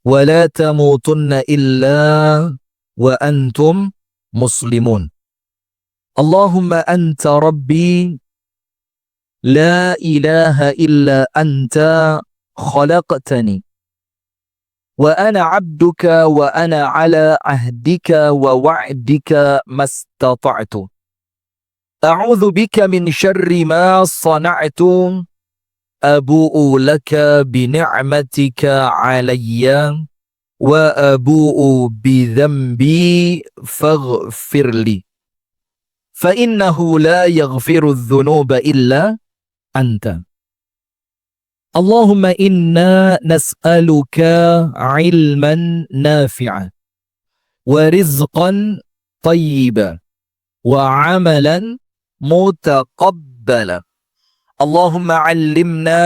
ولا تموتن إلا وأنتم مسلمون اللهم أنت ربي لا إله إلا أنت خلقتني وأنا عبدك وأنا على عهدك ووعدك ما استطعت أعوذ بك من شر ما صنعت أبوء لك بنعمتك علي وأبوء بذنبي فاغفر لي فإنه لا يغفر الذنوب إلا أنت اللهم إنا نسألك علما نافعا ورزقا طيبا وعملا متقبلا اللهم علمنا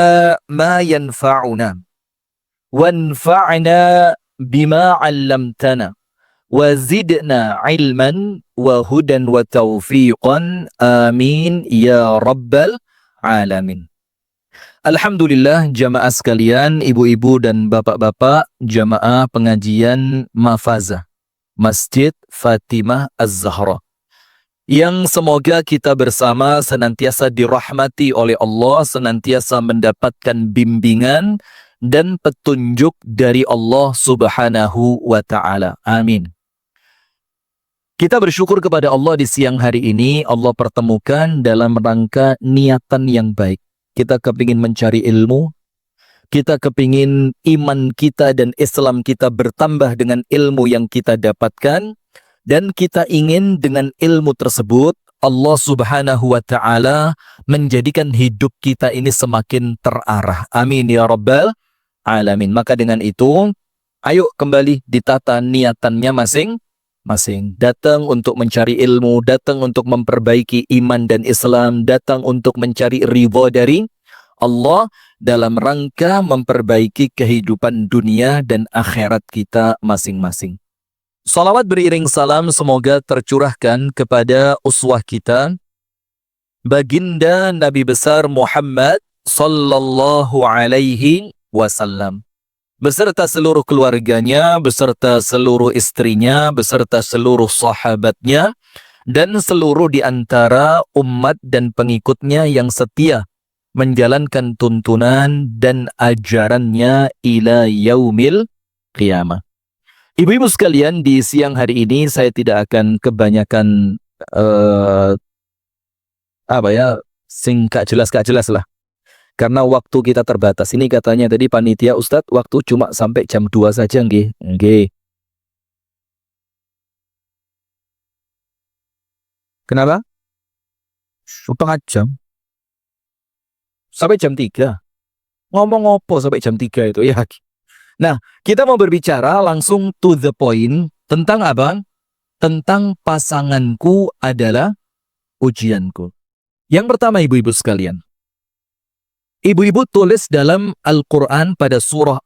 ما ينفعنا وانفعنا بما علمتنا وزدنا علما وهدى وتوفيقا آمين يا رب العالمين. Alhamdulillah jamaah sekalian, ibu-ibu dan bapak-bapak, jamaah pengajian Mafazah Masjid Fatimah Az-Zahra, yang semoga kita bersama senantiasa dirahmati oleh Allah, senantiasa mendapatkan bimbingan dan petunjuk dari Allah Subhanahu wa Ta'ala. Amin. Kita bersyukur kepada Allah di siang hari ini. Allah pertemukan dalam rangka niatan yang baik. Kita kepingin mencari ilmu, kita kepingin iman kita dan Islam kita bertambah dengan ilmu yang kita dapatkan, dan kita ingin dengan ilmu tersebut Allah Subhanahu wa Ta'ala menjadikan hidup kita ini semakin terarah. Amin ya rabbal alamin. Maka dengan itu, ayo kembali ditata niatannya masing-masing. Datang untuk mencari ilmu, datang untuk memperbaiki iman dan Islam, datang untuk mencari ridha dari Allah dalam rangka memperbaiki kehidupan dunia dan akhirat kita masing-masing. Salawat beriring salam semoga tercurahkan kepada uswah kita, baginda Nabi besar Muhammad sallallahu alaihi wasallam, beserta seluruh keluarganya, beserta seluruh istrinya, beserta seluruh sahabatnya, dan seluruh di antara umat dan pengikutnya yang setia menjalankan tuntunan dan ajarannya ila yaumil qiyamah. Ibu-ibu sekalian, di siang hari ini saya tidak akan kebanyakan singkat jelas lah. Karena waktu kita terbatas. Ini katanya tadi panitia Ustadz, waktu cuma sampai jam 2 saja nggih. Nggih. Kenapa? Setengah jam. Sampai jam 3. Ngomong apa sampai jam 3 itu ya. Nah, kita mau berbicara langsung to the point tentang apa? Tentang pasanganku adalah ujianku. Yang pertama, ibu-ibu sekalian. Ibu-ibu tulis dalam Al-Quran pada surah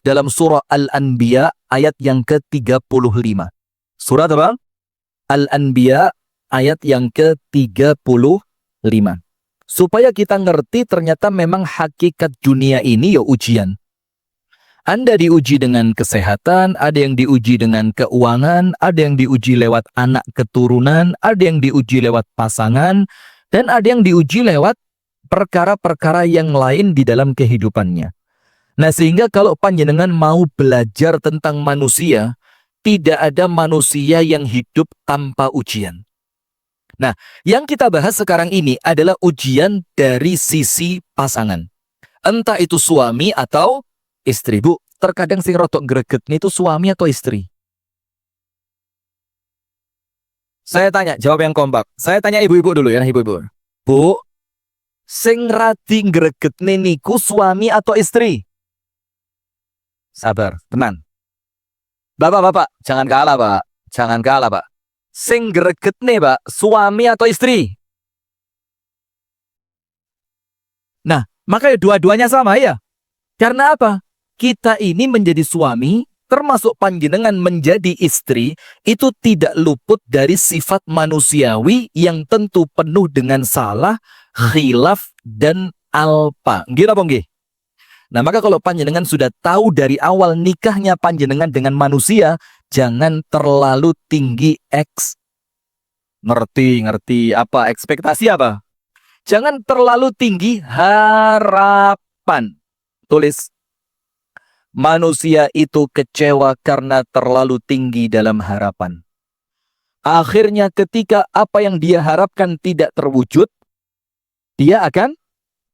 dalam surah Al-Anbiya ayat yang ke-35. Surah apa? Al-Anbiya ayat yang ke-35. Supaya kita ngerti ternyata memang hakikat dunia ini ya ujian. Anda diuji dengan kesehatan, ada yang diuji dengan keuangan, ada yang diuji lewat anak keturunan, ada yang diuji lewat pasangan, dan ada yang diuji lewat perkara-perkara yang lain di dalam kehidupannya. Nah, sehingga kalau panjenengan mau belajar tentang manusia, tidak ada manusia yang hidup tanpa ujian. Nah, yang kita bahas sekarang ini adalah ujian dari sisi pasangan. Entah itu suami atau istri. Bu, terkadang sing rotok gregetnya itu suami atau istri? Saya tanya, jawab yang kompak. Saya tanya ibu-ibu dulu ya, ibu-ibu. Bu, sing radi gregetne niku suami atau istri? Sabar, tenang. Bapak-bapak, jangan kalah, Pak. Jangan kalah, Pak. Sing gregetne, Pak, suami atau istri? Nah, makanya dua-duanya sama ya. Karena apa? Kita ini menjadi suami, termasuk panjenengan menjadi istri, itu tidak luput dari sifat manusiawi yang tentu penuh dengan salah, khilaf, dan alpa. Nggih apa nggih? Nah, maka kalau panjenengan sudah tahu dari awal nikahnya panjenengan dengan manusia, jangan terlalu tinggi ngerti apa ekspektasi apa? Jangan terlalu tinggi harapan. Tulis, manusia itu kecewa karena terlalu tinggi dalam harapan. Akhirnya ketika apa yang dia harapkan tidak terwujud, dia akan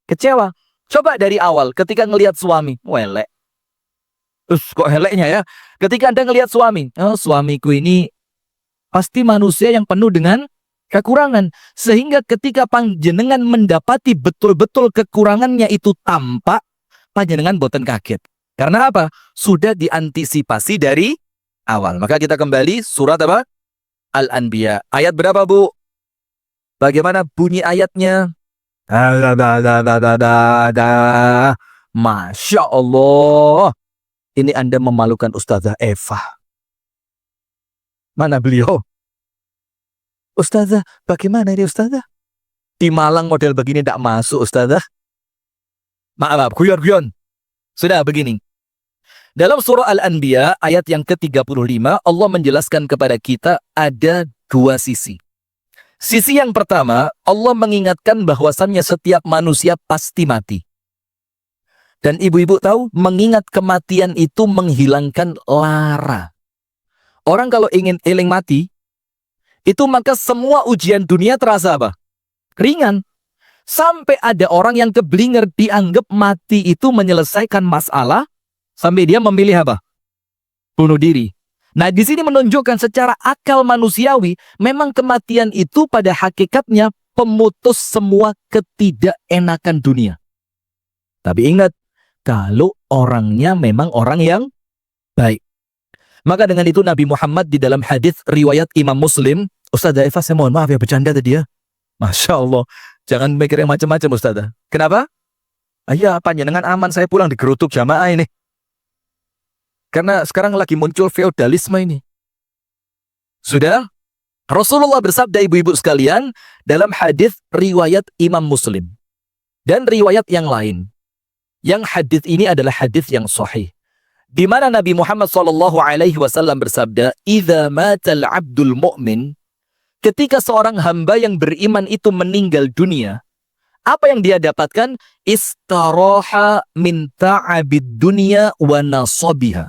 kecewa. Coba dari awal ketika ngelihat suami, welek. Kok heleknya ya? Ketika Anda ngelihat suami, oh, suamiku ini pasti manusia yang penuh dengan kekurangan. Sehingga ketika panjenengan mendapati betul-betul kekurangannya itu tampak, panjenengan boten kaget. Karena apa? Sudah diantisipasi dari awal. Maka kita kembali surat apa? Al-Anbiya. Ayat berapa, Bu? Bagaimana bunyi ayatnya? Masya Allah. Ini Anda memalukan Ustazah Eva. Mana beliau? Ustazah, bagaimana ini Ustazah? Di Malang model begini tidak masuk Ustazah. Maaf, guyon. Sudah begini. Dalam surah Al-Anbiya ayat yang ke-35, Allah menjelaskan kepada kita ada dua sisi. Sisi yang pertama, Allah mengingatkan bahwasannya setiap manusia pasti mati. Dan ibu-ibu tahu, mengingat kematian itu menghilangkan lara. Orang kalau ingin eling mati, itu maka semua ujian dunia terasa apa? Ringan. Sampai ada orang yang keblinger dianggap mati itu menyelesaikan masalah, sampai dia memilih apa? Bunuh diri. Nah, di sini menunjukkan secara akal manusiawi, memang kematian itu pada hakikatnya pemutus semua ketidakenakan dunia. Tapi ingat, kalau orangnya memang orang yang baik. Maka dengan itu Nabi Muhammad di dalam hadis riwayat Imam Muslim, Ustazah Eva, saya mohon maaf ya bercanda tadi ya. Masya Allah, jangan mikir yang macam-macam Ustazah. Kenapa? Ya, panjenengan aman, saya pulang digerutuk jamaah ini. Karena sekarang lagi muncul feodalisme ini. Sudah? Rasulullah bersabda ibu-ibu sekalian dalam hadis riwayat Imam Muslim. Dan riwayat yang lain. Yang hadis ini adalah hadis yang sahih. Di mana Nabi Muhammad SAW bersabda, "Idza matal 'abdul mu'min", ketika seorang hamba yang beriman itu meninggal dunia, apa yang dia dapatkan? Istaraha min ta'abid dunya wa nasabiha.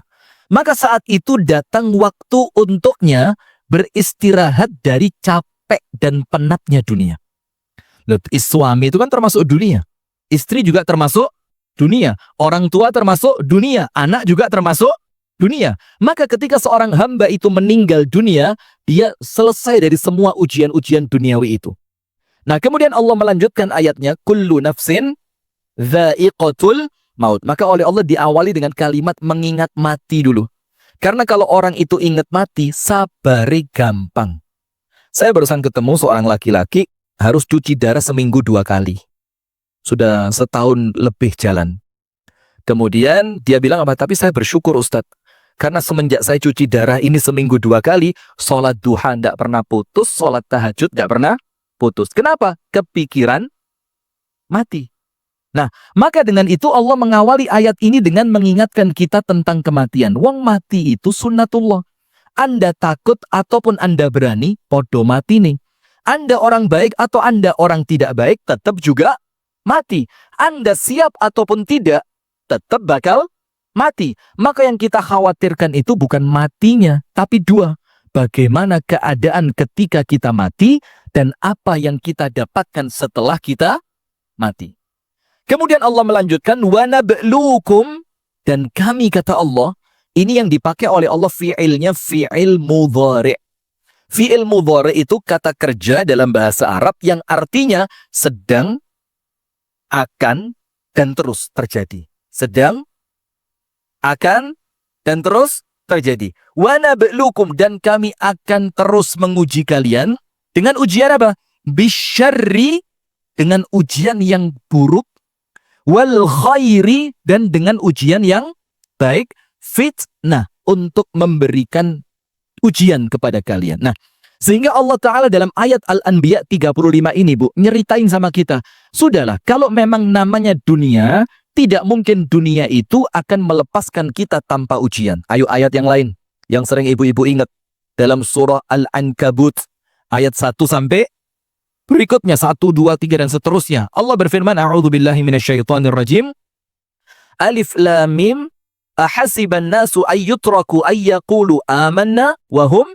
Maka saat itu datang waktu untuknya beristirahat dari capek dan penatnya dunia. Loh, suami itu kan termasuk dunia. Istri juga termasuk dunia. Orang tua termasuk dunia. Anak juga termasuk dunia. Maka ketika seorang hamba itu meninggal dunia, dia selesai dari semua ujian-ujian duniawi itu. Nah, kemudian Allah melanjutkan ayatnya, kullu nafsin dha'iqatul maut. Maka oleh Allah diawali dengan kalimat mengingat mati dulu. Karena kalau orang itu ingat mati, sabari gampang. Saya barusan ketemu seorang laki-laki harus cuci darah seminggu 2 kali. Sudah setahun lebih jalan. Kemudian dia bilang apa? Tapi saya bersyukur Ustadz. Karena semenjak saya cuci darah ini seminggu 2 kali, sholat duha tidak pernah putus, sholat tahajud tidak pernah putus. Kenapa? Kepikiran mati. Nah, maka dengan itu Allah mengawali ayat ini dengan mengingatkan kita tentang kematian. Wong mati itu sunnatullah. Anda takut ataupun Anda berani, podo mati nih. Anda orang baik atau Anda orang tidak baik, tetap juga mati. Anda siap ataupun tidak, tetap bakal mati. Maka yang kita khawatirkan itu bukan matinya, tapi dua. Bagaimana keadaan ketika kita mati dan apa yang kita dapatkan setelah kita mati. Kemudian Allah melanjutkan wa nabluukum, dan kami kata Allah, ini yang dipakai oleh Allah fi'ilnya fi'il mudhari'. Fi'il mudhari' itu kata kerja dalam bahasa Arab yang artinya sedang, akan, dan terus terjadi. Sedang, akan, dan terus terjadi. Wa nabluukum, dan kami akan terus menguji kalian dengan ujian apa? Bisyarri, dengan ujian yang buruk, wal khairi, dan dengan ujian yang baik, fitnah, untuk memberikan ujian kepada kalian. Nah, sehingga Allah Ta'ala dalam ayat Al-Anbiya 35 ini, Bu, nyeritain sama kita, sudahlah, kalau memang namanya dunia, Tidak mungkin dunia itu akan melepaskan kita tanpa ujian. Ayo ayat yang lain yang sering ibu-ibu ingat dalam surah Al-Ankabut ayat 1 sampai berikutnya 1, 2, 3 dan seterusnya. Allah berfirman, A'udzubillahi minasyaitonirrajim. Alif lam mim ahasiban nasu ayyutraku ayyaqulu amanna wa hum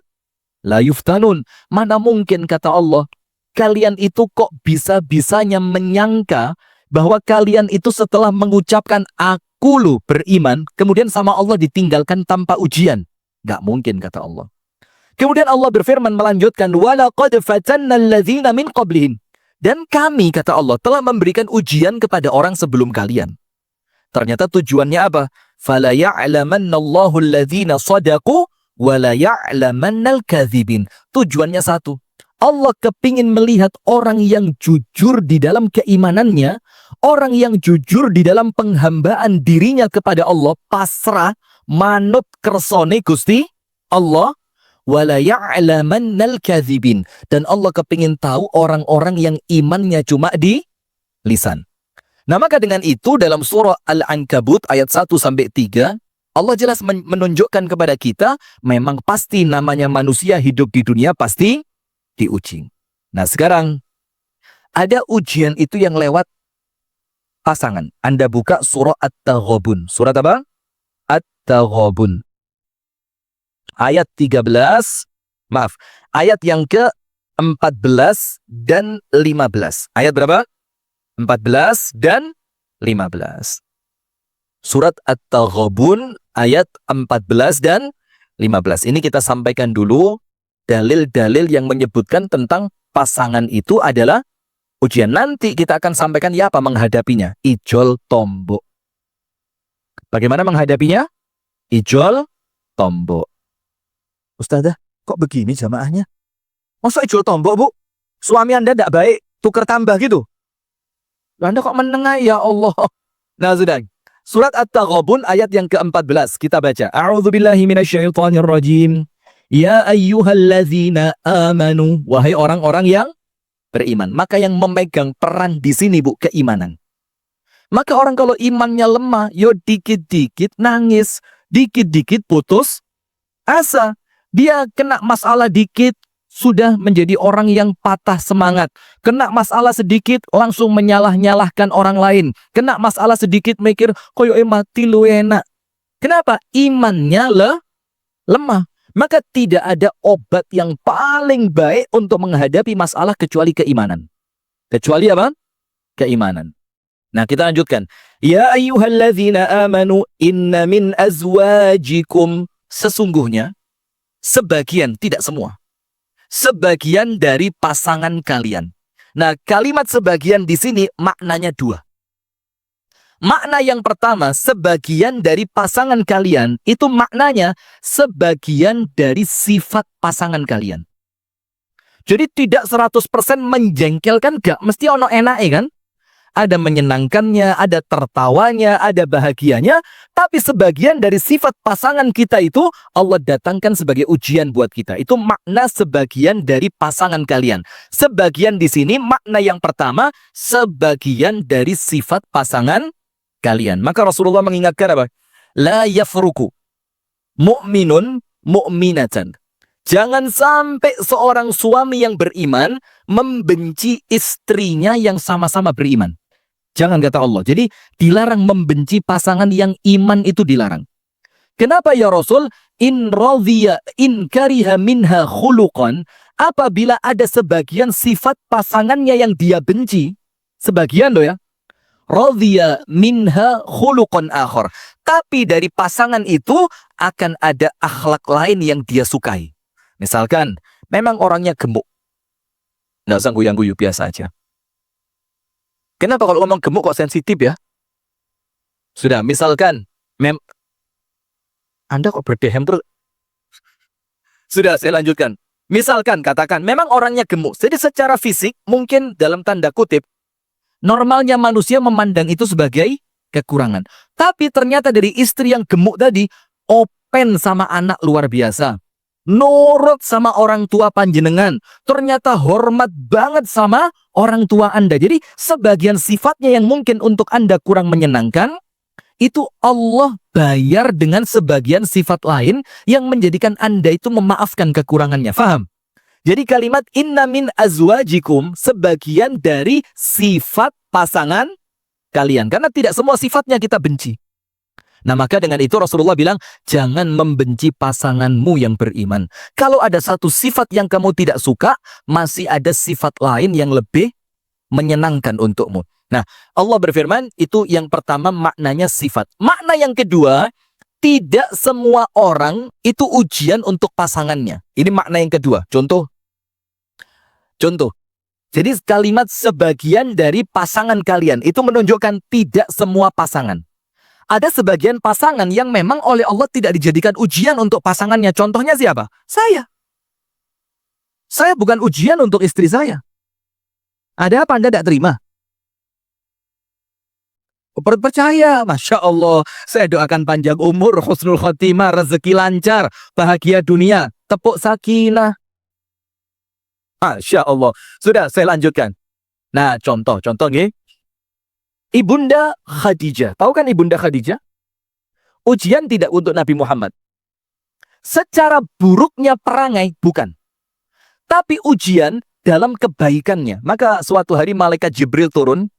la yuftanun. Mana mungkin, kata Allah, kalian itu kok bisa-bisanya menyangka bahwa kalian itu setelah mengucapkan aku lu beriman, kemudian sama Allah ditinggalkan tanpa ujian. Gak mungkin, kata Allah. Kemudian Allah berfirman melanjutkan, walaqad fatanna alladzina min qablihim. Dan kami, kata Allah, telah memberikan ujian kepada orang sebelum kalian. Ternyata tujuannya apa? Fala ya'lamannallahu alladzina shadaqu wa la ya'lamannal kadzibin. Tujuannya satu. Allah kepingin melihat orang yang jujur di dalam keimanannya, orang yang jujur di dalam penghambaan dirinya kepada Allah, pasrah, manut kersone Gusti Allah, wala ya'lamannal kadzibin. Dan Allah kepingin tahu orang-orang yang imannya cuma di lisan. Nah, maka dengan itu dalam surah Al-Ankabut ayat 1 sampai 3, Allah jelas menunjukkan kepada kita memang pasti namanya manusia hidup di dunia pasti diuji. Nah, sekarang ada ujian itu yang lewat pasangan. Anda buka surah At-Taghabun. Surat apa? At-Taghabun. Ayat 13, maaf, ayat yang ke-14 dan 15. Ayat berapa? 14 dan 15. Surat At-Taghabun ayat 14 dan 15. Ini kita sampaikan dulu dalil-dalil yang menyebutkan tentang pasangan itu adalah ujian. Nanti kita akan sampaikan ya apa menghadapinya. Ijol tombok. Bagaimana menghadapinya? Ijol tombok. Ustazah, kok begini jamaahnya? Masa ijol tombok, Bu? Suami Anda tidak baik, tuker tambah gitu? Anda kok menengah, ya Allah. Nah, sudah. Surat At-Taghabun ayat yang ke-14 kita baca. A'udzubillahi minasyaitonirrajim. Ya ayyuhallazina amanu, wahai orang-orang yang beriman. Maka yang memegang peran di sini, Bu, keimanan. Maka orang kalau imannya lemah, yo dikit-dikit nangis, dikit-dikit putus asa. Dia kena masalah dikit, sudah menjadi orang yang patah semangat. Kena masalah sedikit, langsung menyalah-nyalahkan orang lain. Kena masalah sedikit, mikir, koyo mati lu enak. Kenapa? Imannya lemah. Maka tidak ada obat yang paling baik untuk menghadapi masalah kecuali keimanan. Kecuali apa? Keimanan. Nah, kita lanjutkan. Ya ayyuhalladzina amanu inna min azwajikum. Sesungguhnya, sebagian, tidak semua, sebagian dari pasangan kalian. Nah, kalimat sebagian di sini maknanya dua. Makna yang pertama, sebagian dari pasangan kalian, itu maknanya sebagian dari sifat pasangan kalian. Jadi tidak 100% menjengkelkan, gak mesti ono enake kan? Ada menyenangkannya, ada tertawanya, ada bahagianya, tapi sebagian dari sifat pasangan kita itu Allah datangkan sebagai ujian buat kita. Itu makna sebagian dari pasangan kalian. Sebagian di sini makna yang pertama, sebagian dari sifat pasangan kalian. Maka Rasulullah mengingatkan apa? La yafruku mu'minun mu'minatan. Jangan sampai seorang suami yang beriman membenci istrinya yang sama-sama beriman. Jangan, kata Allah. Jadi dilarang membenci pasangan yang iman, itu dilarang. Kenapa ya Rasul? In radhiya in kariha minha khuluqan. Apabila ada sebagian sifat pasangannya yang dia benci, sebagian loh ya, radhiya minha khuluqan akhar. Tapi dari pasangan itu akan ada akhlak lain yang dia sukai. Misalkan, memang orangnya gemuk. Nggak usah guyang-guyu, biasa aja. Kenapa kalau ngomong gemuk kok sensitif ya? Sudah, misalkan, Anda kok berdehem terus? Sudah, saya lanjutkan. Misalkan, katakan, memang orangnya gemuk. Jadi secara fisik, mungkin dalam tanda kutip, normalnya manusia memandang itu sebagai kekurangan. Tapi ternyata dari istri yang gemuk tadi, open sama anak luar biasa. nurut sama orang tua panjenengan, ternyata hormat banget sama orang tua Anda. Jadi sebagian sifatnya yang mungkin untuk Anda kurang menyenangkan, itu Allah bayar dengan sebagian sifat lain yang menjadikan Anda itu memaafkan kekurangannya. Faham? Jadi kalimat inna min azwajikum sebagian dari sifat pasangan kalian. Karena tidak semua sifatnya kita benci. Nah maka dengan itu Rasulullah bilang, jangan membenci pasanganmu yang beriman. Kalau ada satu sifat yang kamu tidak suka, masih ada sifat lain yang lebih menyenangkan untukmu. Nah Allah berfirman, itu yang pertama maknanya sifat. Makna yang kedua, tidak semua orang itu ujian untuk pasangannya. Ini makna yang kedua. Contoh. Jadi kalimat sebagian dari pasangan kalian itu menunjukkan tidak semua pasangan. Ada sebagian pasangan yang memang oleh Allah tidak dijadikan ujian untuk pasangannya. Contohnya siapa? Saya. Saya bukan ujian untuk istri saya. Ada apa Anda tidak terima? Percaya, Masya Allah. Saya doakan panjang umur, husnul khotimah, rezeki lancar, bahagia dunia, tepuk sakinah. Masya Allah. Sudah, saya lanjutkan. Nah, contoh nih. Ibunda Khadijah. Tahu kan Ibunda Khadijah? Ujian tidak untuk Nabi Muhammad. Secara buruknya perangai, bukan. Tapi ujian dalam kebaikannya. Maka suatu hari malaikat Jibril turun,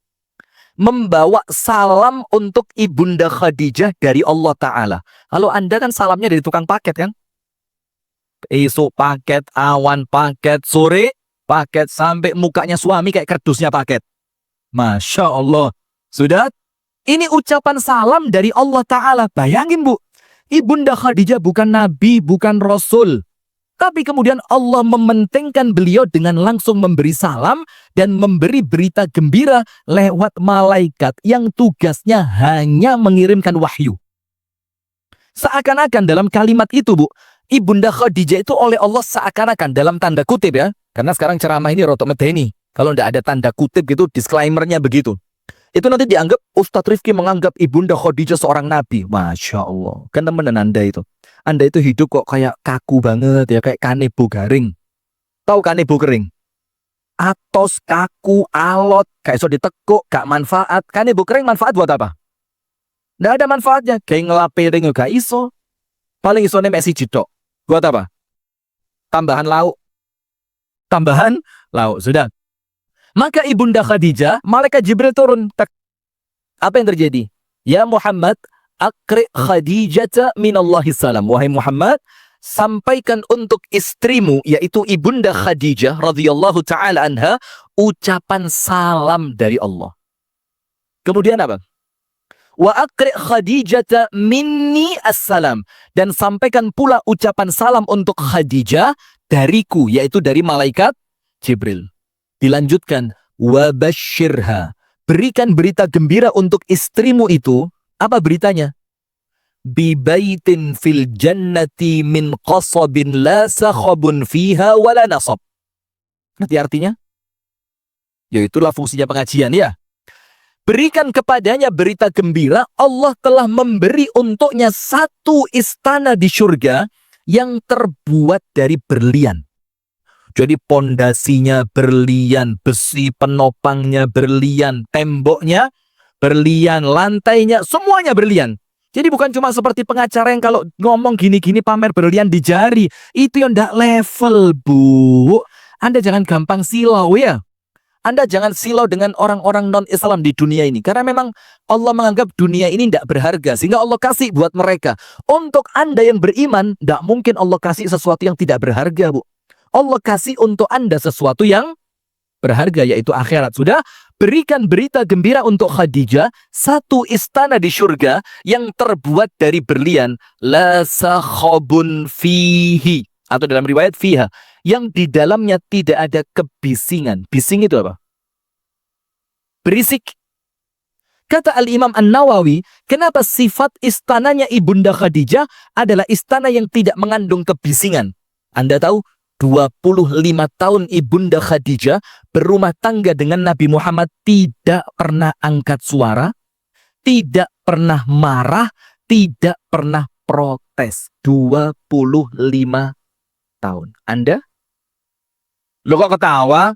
membawa salam untuk Ibunda Khadijah dari Allah Ta'ala. Kalau Anda kan salamnya dari tukang paket kan? Esok paket, awan paket, sore paket, sampai mukanya suami kayak kardusnya paket. Masya Allah. Sudah? Ini ucapan salam dari Allah Ta'ala. Bayangin Bu, Ibunda Khadijah bukan Nabi, bukan Rasul. Tapi kemudian Allah mementingkan beliau dengan langsung memberi salam dan memberi berita gembira lewat malaikat yang tugasnya hanya mengirimkan wahyu. Seakan-akan dalam kalimat itu Bu, Ibunda Khadijah itu oleh Allah seakan-akan dalam tanda kutip ya. Karena sekarang ceramah ini rotok medeni. Kalau tidak ada tanda kutip gitu, disclaimer-nya begitu. Itu nanti dianggap Ustadz Rifki menganggap Ibunda Khadijah seorang nabi. Masya Allah. Kan teman Anda itu. Anda itu hidup kok kayak kaku banget ya. Kayak kanebo garing. Tahu kanebo kering? Atos, kaku, alot. Kayak so ditekuk, gak manfaat. Kanebo kering manfaat buat apa? Nggak ada manfaatnya. Kayak ngelapiring gak iso. Paling iso mek siji tok. Buat apa? Tambahan lauk. Tambahan lauk. Sudah. Maka Ibunda Khadijah, malaikat Jibril turun. Apa yang terjadi? Ya Muhammad, akri Khadijata minallahi salam. Wahai Muhammad, sampaikan untuk istrimu, yaitu Ibunda Khadijah radhiyallahu ta'ala anha, ucapan salam dari Allah. Kemudian apa? Wa akri Khadijata minni assalam. Dan sampaikan pula ucapan salam untuk Khadijah dariku, yaitu dari malaikat Jibril. Dilanjutkan, wabashirha, berikan berita gembira untuk istrimu itu. Apa beritanya? Bibaitin fil jannati min qasabin la sakhabun fiha wala nasab. Nanti artinya? Ya itulah fungsinya pengajian ya. Berikan kepadanya berita gembira, Allah telah memberi untuknya satu istana di surga yang terbuat dari berlian. Jadi pondasinya berlian, besi penopangnya berlian, temboknya berlian, lantainya semuanya berlian. Jadi bukan cuma seperti pengacara yang kalau ngomong gini-gini pamer berlian di jari. Itu yang ndak level, Bu. Anda jangan gampang silau ya. Anda jangan silau dengan orang-orang non-Islam di dunia ini. Karena memang Allah menganggap dunia ini tidak berharga. Sehingga Allah kasih buat mereka. Untuk Anda yang beriman, tidak mungkin Allah kasih sesuatu yang tidak berharga, Bu. Allah kasih untuk Anda sesuatu yang berharga, yaitu akhirat. Sudah, berikan berita gembira untuk Khadijah, satu istana di surga yang terbuat dari berlian, la sakhabun fihi, atau dalam riwayat fiha, yang di dalamnya tidak ada kebisingan. Bising itu apa? Berisik. Kata Al-Imam An-Nawawi, kenapa sifat istananya Ibunda Khadijah adalah istana yang tidak mengandung kebisingan? Anda tahu, 25 tahun Ibunda Khadijah berumah tangga dengan Nabi Muhammad, tidak pernah angkat suara, tidak pernah marah, tidak pernah protes. 25 tahun. Anda? Lo kok ketawa?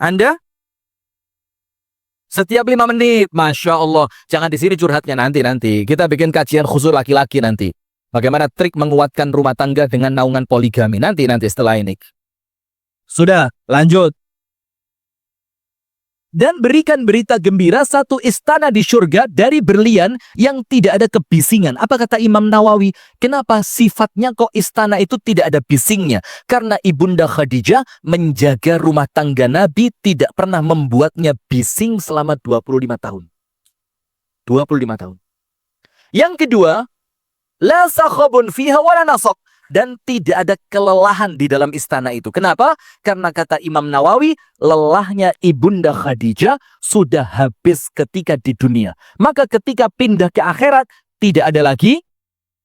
Anda? Setiap 5 menit. Masya Allah. Jangan di sini curhatnya nanti. Kita bikin kajian khusus laki-laki nanti. Bagaimana trik menguatkan rumah tangga dengan naungan poligami. Nanti setelah ini. Sudah, lanjut. Dan berikan berita gembira satu istana di surga dari berlian yang tidak ada kebisingan. Apa kata Imam Nawawi? Kenapa sifatnya kok istana itu tidak ada bisingnya? Karena Ibunda Khadijah menjaga rumah tangga Nabi, tidak pernah membuatnya bising selama 25 tahun. 25 tahun. Yang kedua, la sakhabun fiha wala nasab. Dan tidak ada kelelahan di dalam istana itu. Kenapa? Karena kata Imam Nawawi, lelahnya Ibunda Khadijah sudah habis ketika di dunia. Maka ketika pindah ke akhirat, tidak ada lagi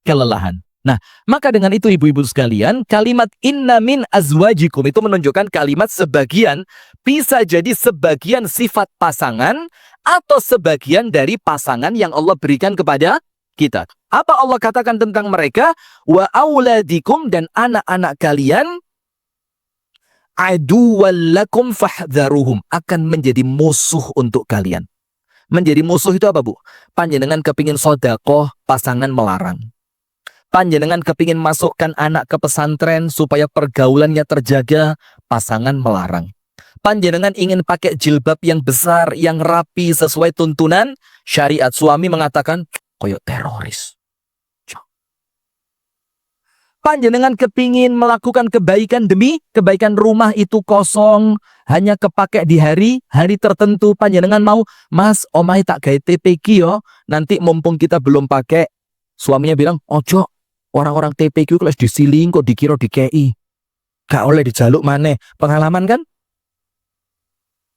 kelelahan. Nah, maka dengan itu ibu-ibu sekalian, kalimat inna min azwajikum itu menunjukkan kalimat sebagian, bisa jadi sebagian sifat pasangan atau sebagian dari pasangan yang Allah berikan kepada kita. Apa Allah katakan tentang mereka? Wa auladikum, dan anak-anak kalian aduwwal lakum fahdharuhum, akan menjadi musuh untuk kalian. Menjadi musuh itu apa, Bu? Panjenengan kepingin sedekah, pasangan melarang. Panjenengan kepingin masukkan anak ke pesantren supaya pergaulannya terjaga, pasangan melarang. Panjenengan ingin pakai jilbab yang besar, yang rapi sesuai tuntunan syariat, suami mengatakan koyok teroris. Panjenengan kepingin melakukan kebaikan demi kebaikan, rumah itu kosong, hanya kepake di hari tertentu. Panjenengan mau, mas, omai tak gawe TPQ yo, nanti mumpung kita belum pakai. Suaminya bilang, ojo, orang-orang TPQ kelas disiling kok dikira DKI. Gak oleh dijaluk maneh. Pengalaman kan?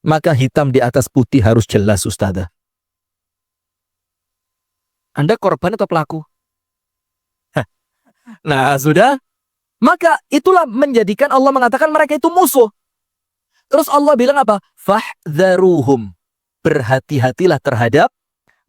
Maka hitam di atas putih harus jelas, Ustazah. Anda korban atau pelaku? Nah, sudah. Maka itulah menjadikan Allah mengatakan mereka itu musuh. Terus Allah bilang apa? Fahdharuhum. Berhati-hatilah terhadap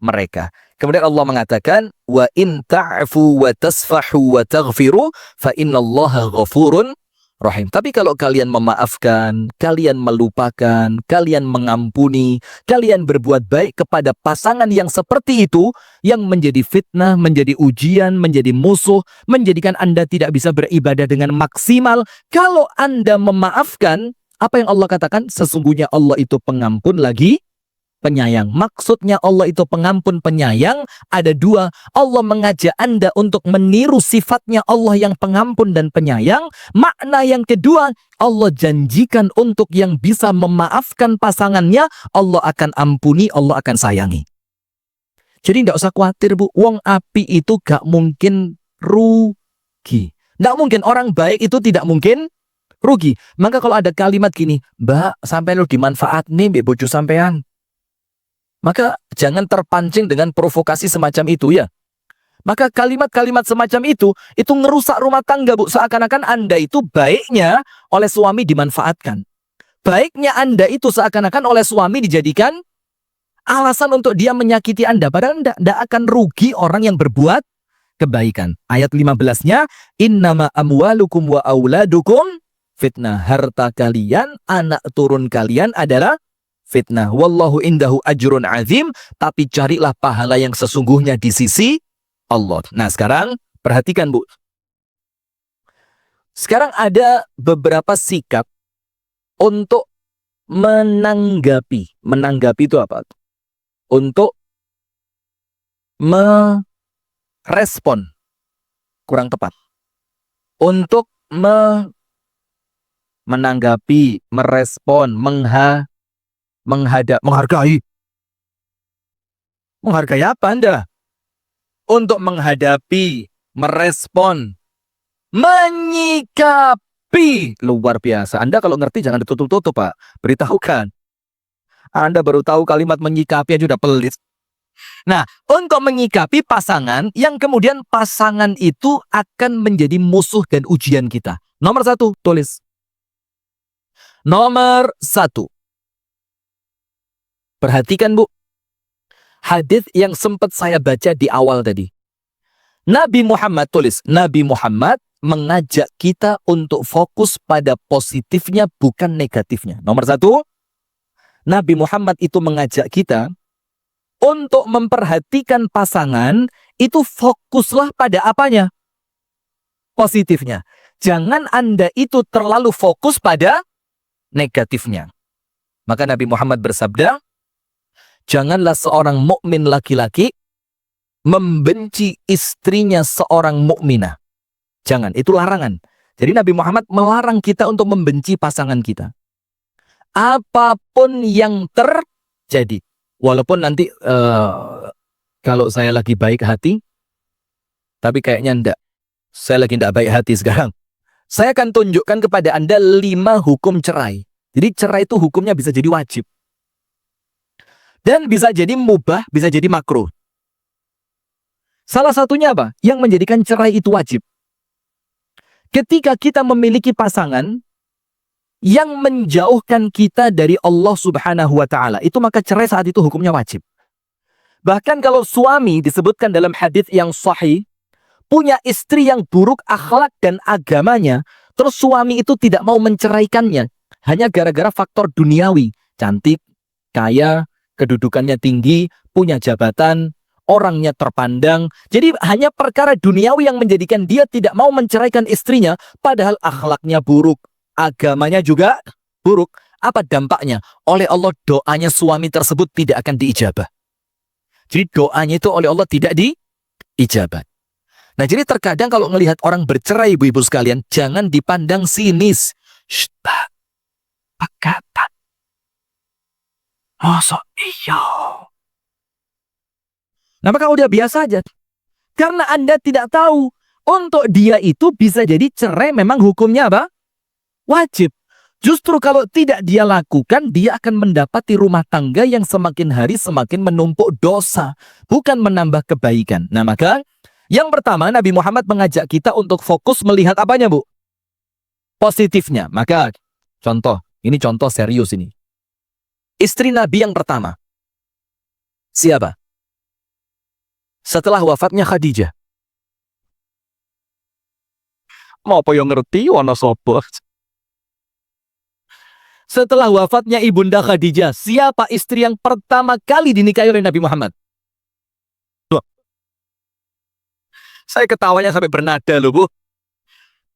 mereka. Kemudian Allah mengatakan, wa in ta'fu wa tasfahu wa taghfiru fa innallaha ghafurun rahim. Tapi kalau kalian memaafkan, kalian melupakan, kalian mengampuni, kalian berbuat baik kepada pasangan yang seperti itu, yang menjadi fitnah, menjadi ujian, menjadi musuh, menjadikan Anda tidak bisa beribadah dengan maksimal. Kalau Anda memaafkan, apa yang Allah katakan? Sesungguhnya Allah itu pengampun lagi penyayang. Maksudnya Allah itu pengampun penyayang ada dua. Allah mengajak Anda untuk meniru sifatnya Allah yang pengampun dan penyayang. Makna yang kedua, Allah janjikan untuk yang bisa memaafkan pasangannya, Allah akan ampuni, Allah akan sayangi. Jadi tidak usah khawatir, Bu. Wong api itu gak mungkin rugi. Tidak mungkin, orang baik itu tidak mungkin rugi. Maka kalau ada kalimat gini, Mbak, sampai lu dimanfaat nih mbak bojo sampean, maka jangan terpancing dengan provokasi semacam itu ya. Maka kalimat-kalimat semacam itu ngerusak rumah tangga, Bu. Seakan-akan Anda itu baiknya oleh suami dimanfaatkan. Baiknya Anda itu seakan-akan oleh suami dijadikan alasan untuk dia menyakiti Anda. Padahal tidak akan rugi orang yang berbuat kebaikan. Ayat 15-nya, innama amwalukum wa auladukum fitnah. Harta kalian, anak turun kalian adalah fitnah. Wallahu indahu ajrun azim. Tapi carilah pahala yang sesungguhnya di sisi Allah. Nah sekarang perhatikan, Bu. Sekarang ada beberapa sikap untuk menanggapi. Menanggapi itu apa? Untuk merespon. Kurang tepat. Untuk menanggapi, merespon, menghargai. Menghargai apa Anda? Untuk menghadapi, merespon, menyikapi. Luar biasa. Anda kalau ngerti jangan ditutup-tutup, Pak. Beritahukan. Anda baru tahu kalimat menyikapi aja udah pelit. Nah, untuk menyikapi pasangan yang kemudian pasangan itu akan menjadi musuh dan ujian kita. Nomor 1, tulis. Nomor 1. Perhatikan, Bu. Hadis yang sempat saya baca di awal tadi. Nabi Muhammad, tulis. Nabi Muhammad mengajak kita untuk fokus pada positifnya, bukan negatifnya. Nomor satu, Nabi Muhammad itu mengajak kita untuk memperhatikan pasangan, itu fokuslah pada apanya? Positifnya. Jangan Anda itu terlalu fokus pada negatifnya. Maka Nabi Muhammad bersabda, janganlah seorang mukmin laki-laki membenci istrinya seorang mukminah. Jangan, itu larangan. Jadi Nabi Muhammad melarang kita untuk membenci pasangan kita. Apapun yang terjadi. Walaupun nanti kalau saya lagi baik hati, tapi kayaknya enggak. Saya lagi enggak baik hati sekarang. Saya akan tunjukkan kepada Anda 5 hukum cerai. Jadi cerai itu hukumnya bisa jadi wajib. Dan bisa jadi mubah, bisa jadi makruh. Salah satunya apa? Yang menjadikan cerai itu wajib. Ketika kita memiliki pasangan yang menjauhkan kita dari Allah Subhanahu wa Ta'ala, itu maka cerai saat itu hukumnya wajib. Bahkan kalau suami disebutkan dalam hadis yang sahih, punya istri yang buruk akhlak dan agamanya, terus suami itu tidak mau menceraikannya, hanya gara-gara faktor duniawi, cantik, kaya, kedudukannya tinggi, punya jabatan, orangnya terpandang. Jadi hanya perkara duniawi yang menjadikan dia tidak mau menceraikan istrinya, padahal akhlaknya buruk, agamanya juga buruk. Apa dampaknya? Oleh Allah doanya suami tersebut tidak akan diijabah. Jadi doanya itu oleh Allah tidak diijabah. Nah, jadi terkadang kalau melihat orang bercerai, ibu-ibu sekalian, jangan dipandang sinis. Pakatan. Masa iya? Nah, maka udah biasa aja. Karena Anda tidak tahu, untuk dia itu bisa jadi cerai memang hukumnya apa? Wajib. Justru kalau tidak dia lakukan, dia akan mendapati rumah tangga yang semakin hari semakin menumpuk dosa, bukan menambah kebaikan. Nah, maka yang pertama, Nabi Muhammad mengajak kita untuk fokus melihat apanya, Bu? Positifnya. Maka contoh, ini contoh serius ini. Istri Nabi yang pertama. Siapa? Setelah wafatnya Khadijah. Mau apa yang ngerti wana sapa? Setelah wafatnya Ibunda Khadijah, siapa istri yang pertama kali dinikahi oleh Nabi Muhammad? Loh. Saya ketawanya sampai bernada loh, Bu.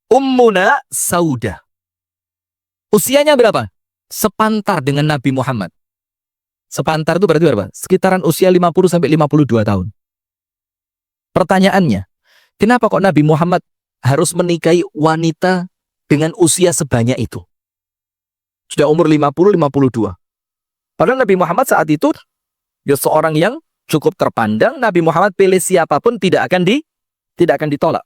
Ummuna Saudah. Usianya berapa? Sepantar dengan Nabi Muhammad. Sepantar itu berarti berapa? Sekitaran usia 50 sampai 52 tahun. Pertanyaannya, kenapa kok Nabi Muhammad harus menikahi wanita dengan usia sebanyak itu? Sudah umur 50-52. Padahal Nabi Muhammad saat itu ya seorang yang cukup terpandang. Nabi Muhammad pilih siapapun tidak akan ditolak.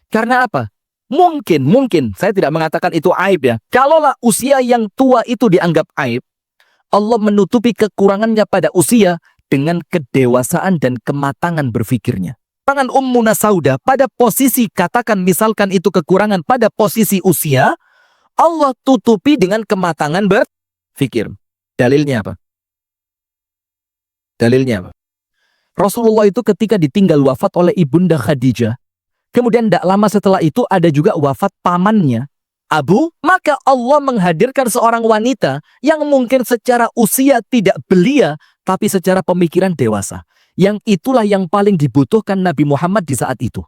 Karena apa? Mungkin saya tidak mengatakan itu aib ya. Kalaulah usia yang tua itu dianggap aib, Allah menutupi kekurangannya pada usia dengan kedewasaan dan kematangan berfikirnya. Tangan Ummuna Saudah pada posisi, katakan misalkan itu kekurangan pada posisi usia, Allah tutupi dengan kematangan berfikir. Dalilnya apa? Dalilnya apa? Rasulullah itu ketika ditinggal wafat oleh Ibunda Khadijah, kemudian tidak lama setelah itu ada juga wafat pamannya, Abu, maka Allah menghadirkan seorang wanita yang mungkin secara usia tidak belia, tapi secara pemikiran dewasa. Yang itulah yang paling dibutuhkan Nabi Muhammad di saat itu.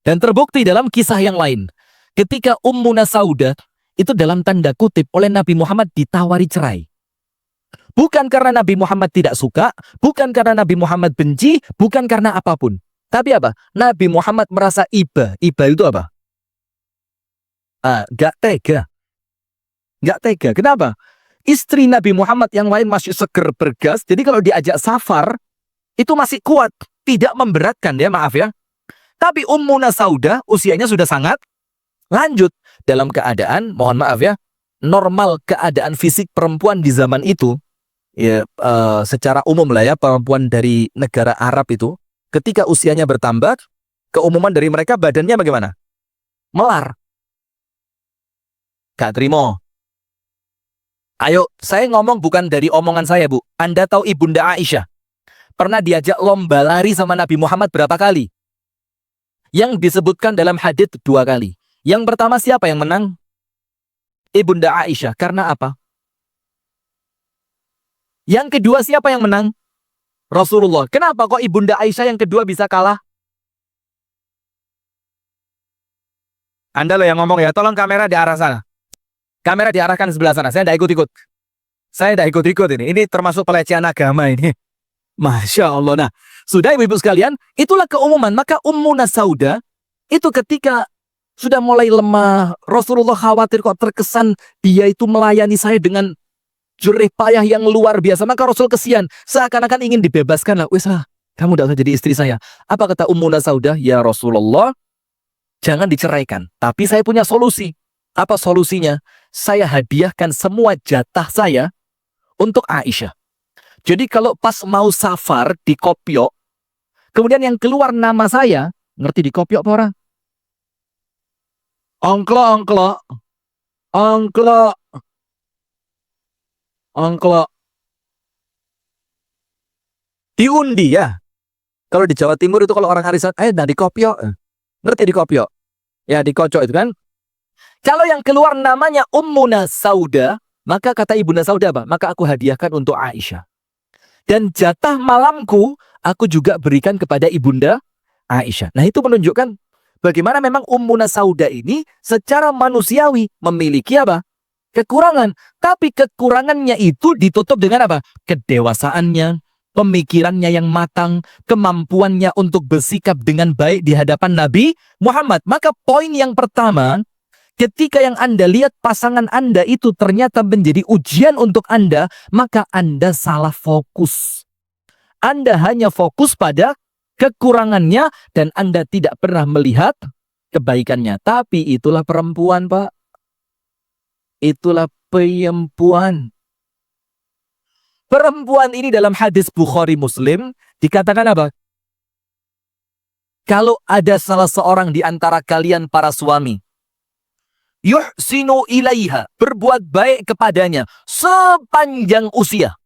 Dan terbukti dalam kisah yang lain. Ketika Ummuna Saudah itu dalam tanda kutip oleh Nabi Muhammad ditawari cerai. Bukan karena Nabi Muhammad tidak suka, bukan karena Nabi Muhammad benci, bukan karena apapun. Tapi apa? Nabi Muhammad merasa iba. Iba itu apa? Gak tega. Gak tega. Kenapa? Istri Nabi Muhammad yang lain masih seger bergas. Jadi kalau diajak safar, itu masih kuat. Tidak memberatkan ya, maaf ya. Tapi Ummuna Saudah usianya sudah sangat lanjut. Dalam keadaan, mohon maaf ya, normal keadaan fisik perempuan di zaman itu, ya secara umum lah ya, perempuan dari negara Arab itu, ketika usianya bertambah, keumuman dari mereka badannya bagaimana? Melar. Gak terima. Ayo, saya ngomong bukan dari omongan saya, Bu. Anda tahu Ibunda Aisyah pernah diajak lomba lari sama Nabi Muhammad berapa kali? Yang disebutkan dalam hadits 2 kali. Yang pertama siapa yang menang? Ibunda Aisyah. Karena apa? Yang kedua siapa yang menang? Rasulullah. Kenapa kok Ibunda Aisyah yang kedua bisa kalah? Anda loh yang ngomong ya, tolong kamera di arah sana. Kamera diarahkan sebelah sana, saya tidak ikut-ikut. Saya tidak ikut-ikut ini. Ini termasuk pelecehan agama ini. Masya Allah. Nah, sudah ibu-ibu sekalian, itulah keumuman. Maka Ummuna Sauda, itu ketika sudah mulai lemah, Rasulullah khawatir kok terkesan dia itu melayani saya dengan jerih payah yang luar biasa. Maka Rasul kesian, seakan-akan ingin dibebaskan lah. Wes kamu tidak usah jadi istri saya. Apa kata Ummuna Sauda? Ya Rasulullah, jangan diceraikan. Tapi saya punya solusi. Apa solusinya? Saya hadiahkan semua jatah saya untuk Aisyah. Jadi kalau pas mau safar di Kopyok, kemudian yang keluar nama saya, ngerti di Kopyok apa orang? Ongklo, ongklo, ongklo, ongklo. Diundi ya. Kalau di Jawa Timur itu kalau orang arisan, nah di Kopyok. Ngerti di Kopyok? Ya di Kocok itu kan. Kalau yang keluar namanya Ummuna Sauda, maka kata Ibunda Sauda apa? Maka aku hadiahkan untuk Aisyah. Dan jatah malamku, aku juga berikan kepada Ibunda Aisyah. Nah itu menunjukkan bagaimana memang Ummuna Sauda ini secara manusiawi memiliki apa? Kekurangan. Tapi kekurangannya itu ditutup dengan apa? Kedewasaannya, pemikirannya yang matang, kemampuannya untuk bersikap dengan baik di hadapan Nabi Muhammad. Maka poin yang pertama, ketika yang Anda lihat pasangan Anda itu ternyata menjadi ujian untuk Anda, maka Anda salah fokus. Anda hanya fokus pada kekurangannya dan Anda tidak pernah melihat kebaikannya. Tapi itulah perempuan, Pak. Itulah perempuan. Perempuan ini dalam hadis Bukhari Muslim dikatakan apa? Kalau ada salah seorang di antara kalian para suami, yuhsinu ilaiha, berbuat baik kepadanya sepanjang usia.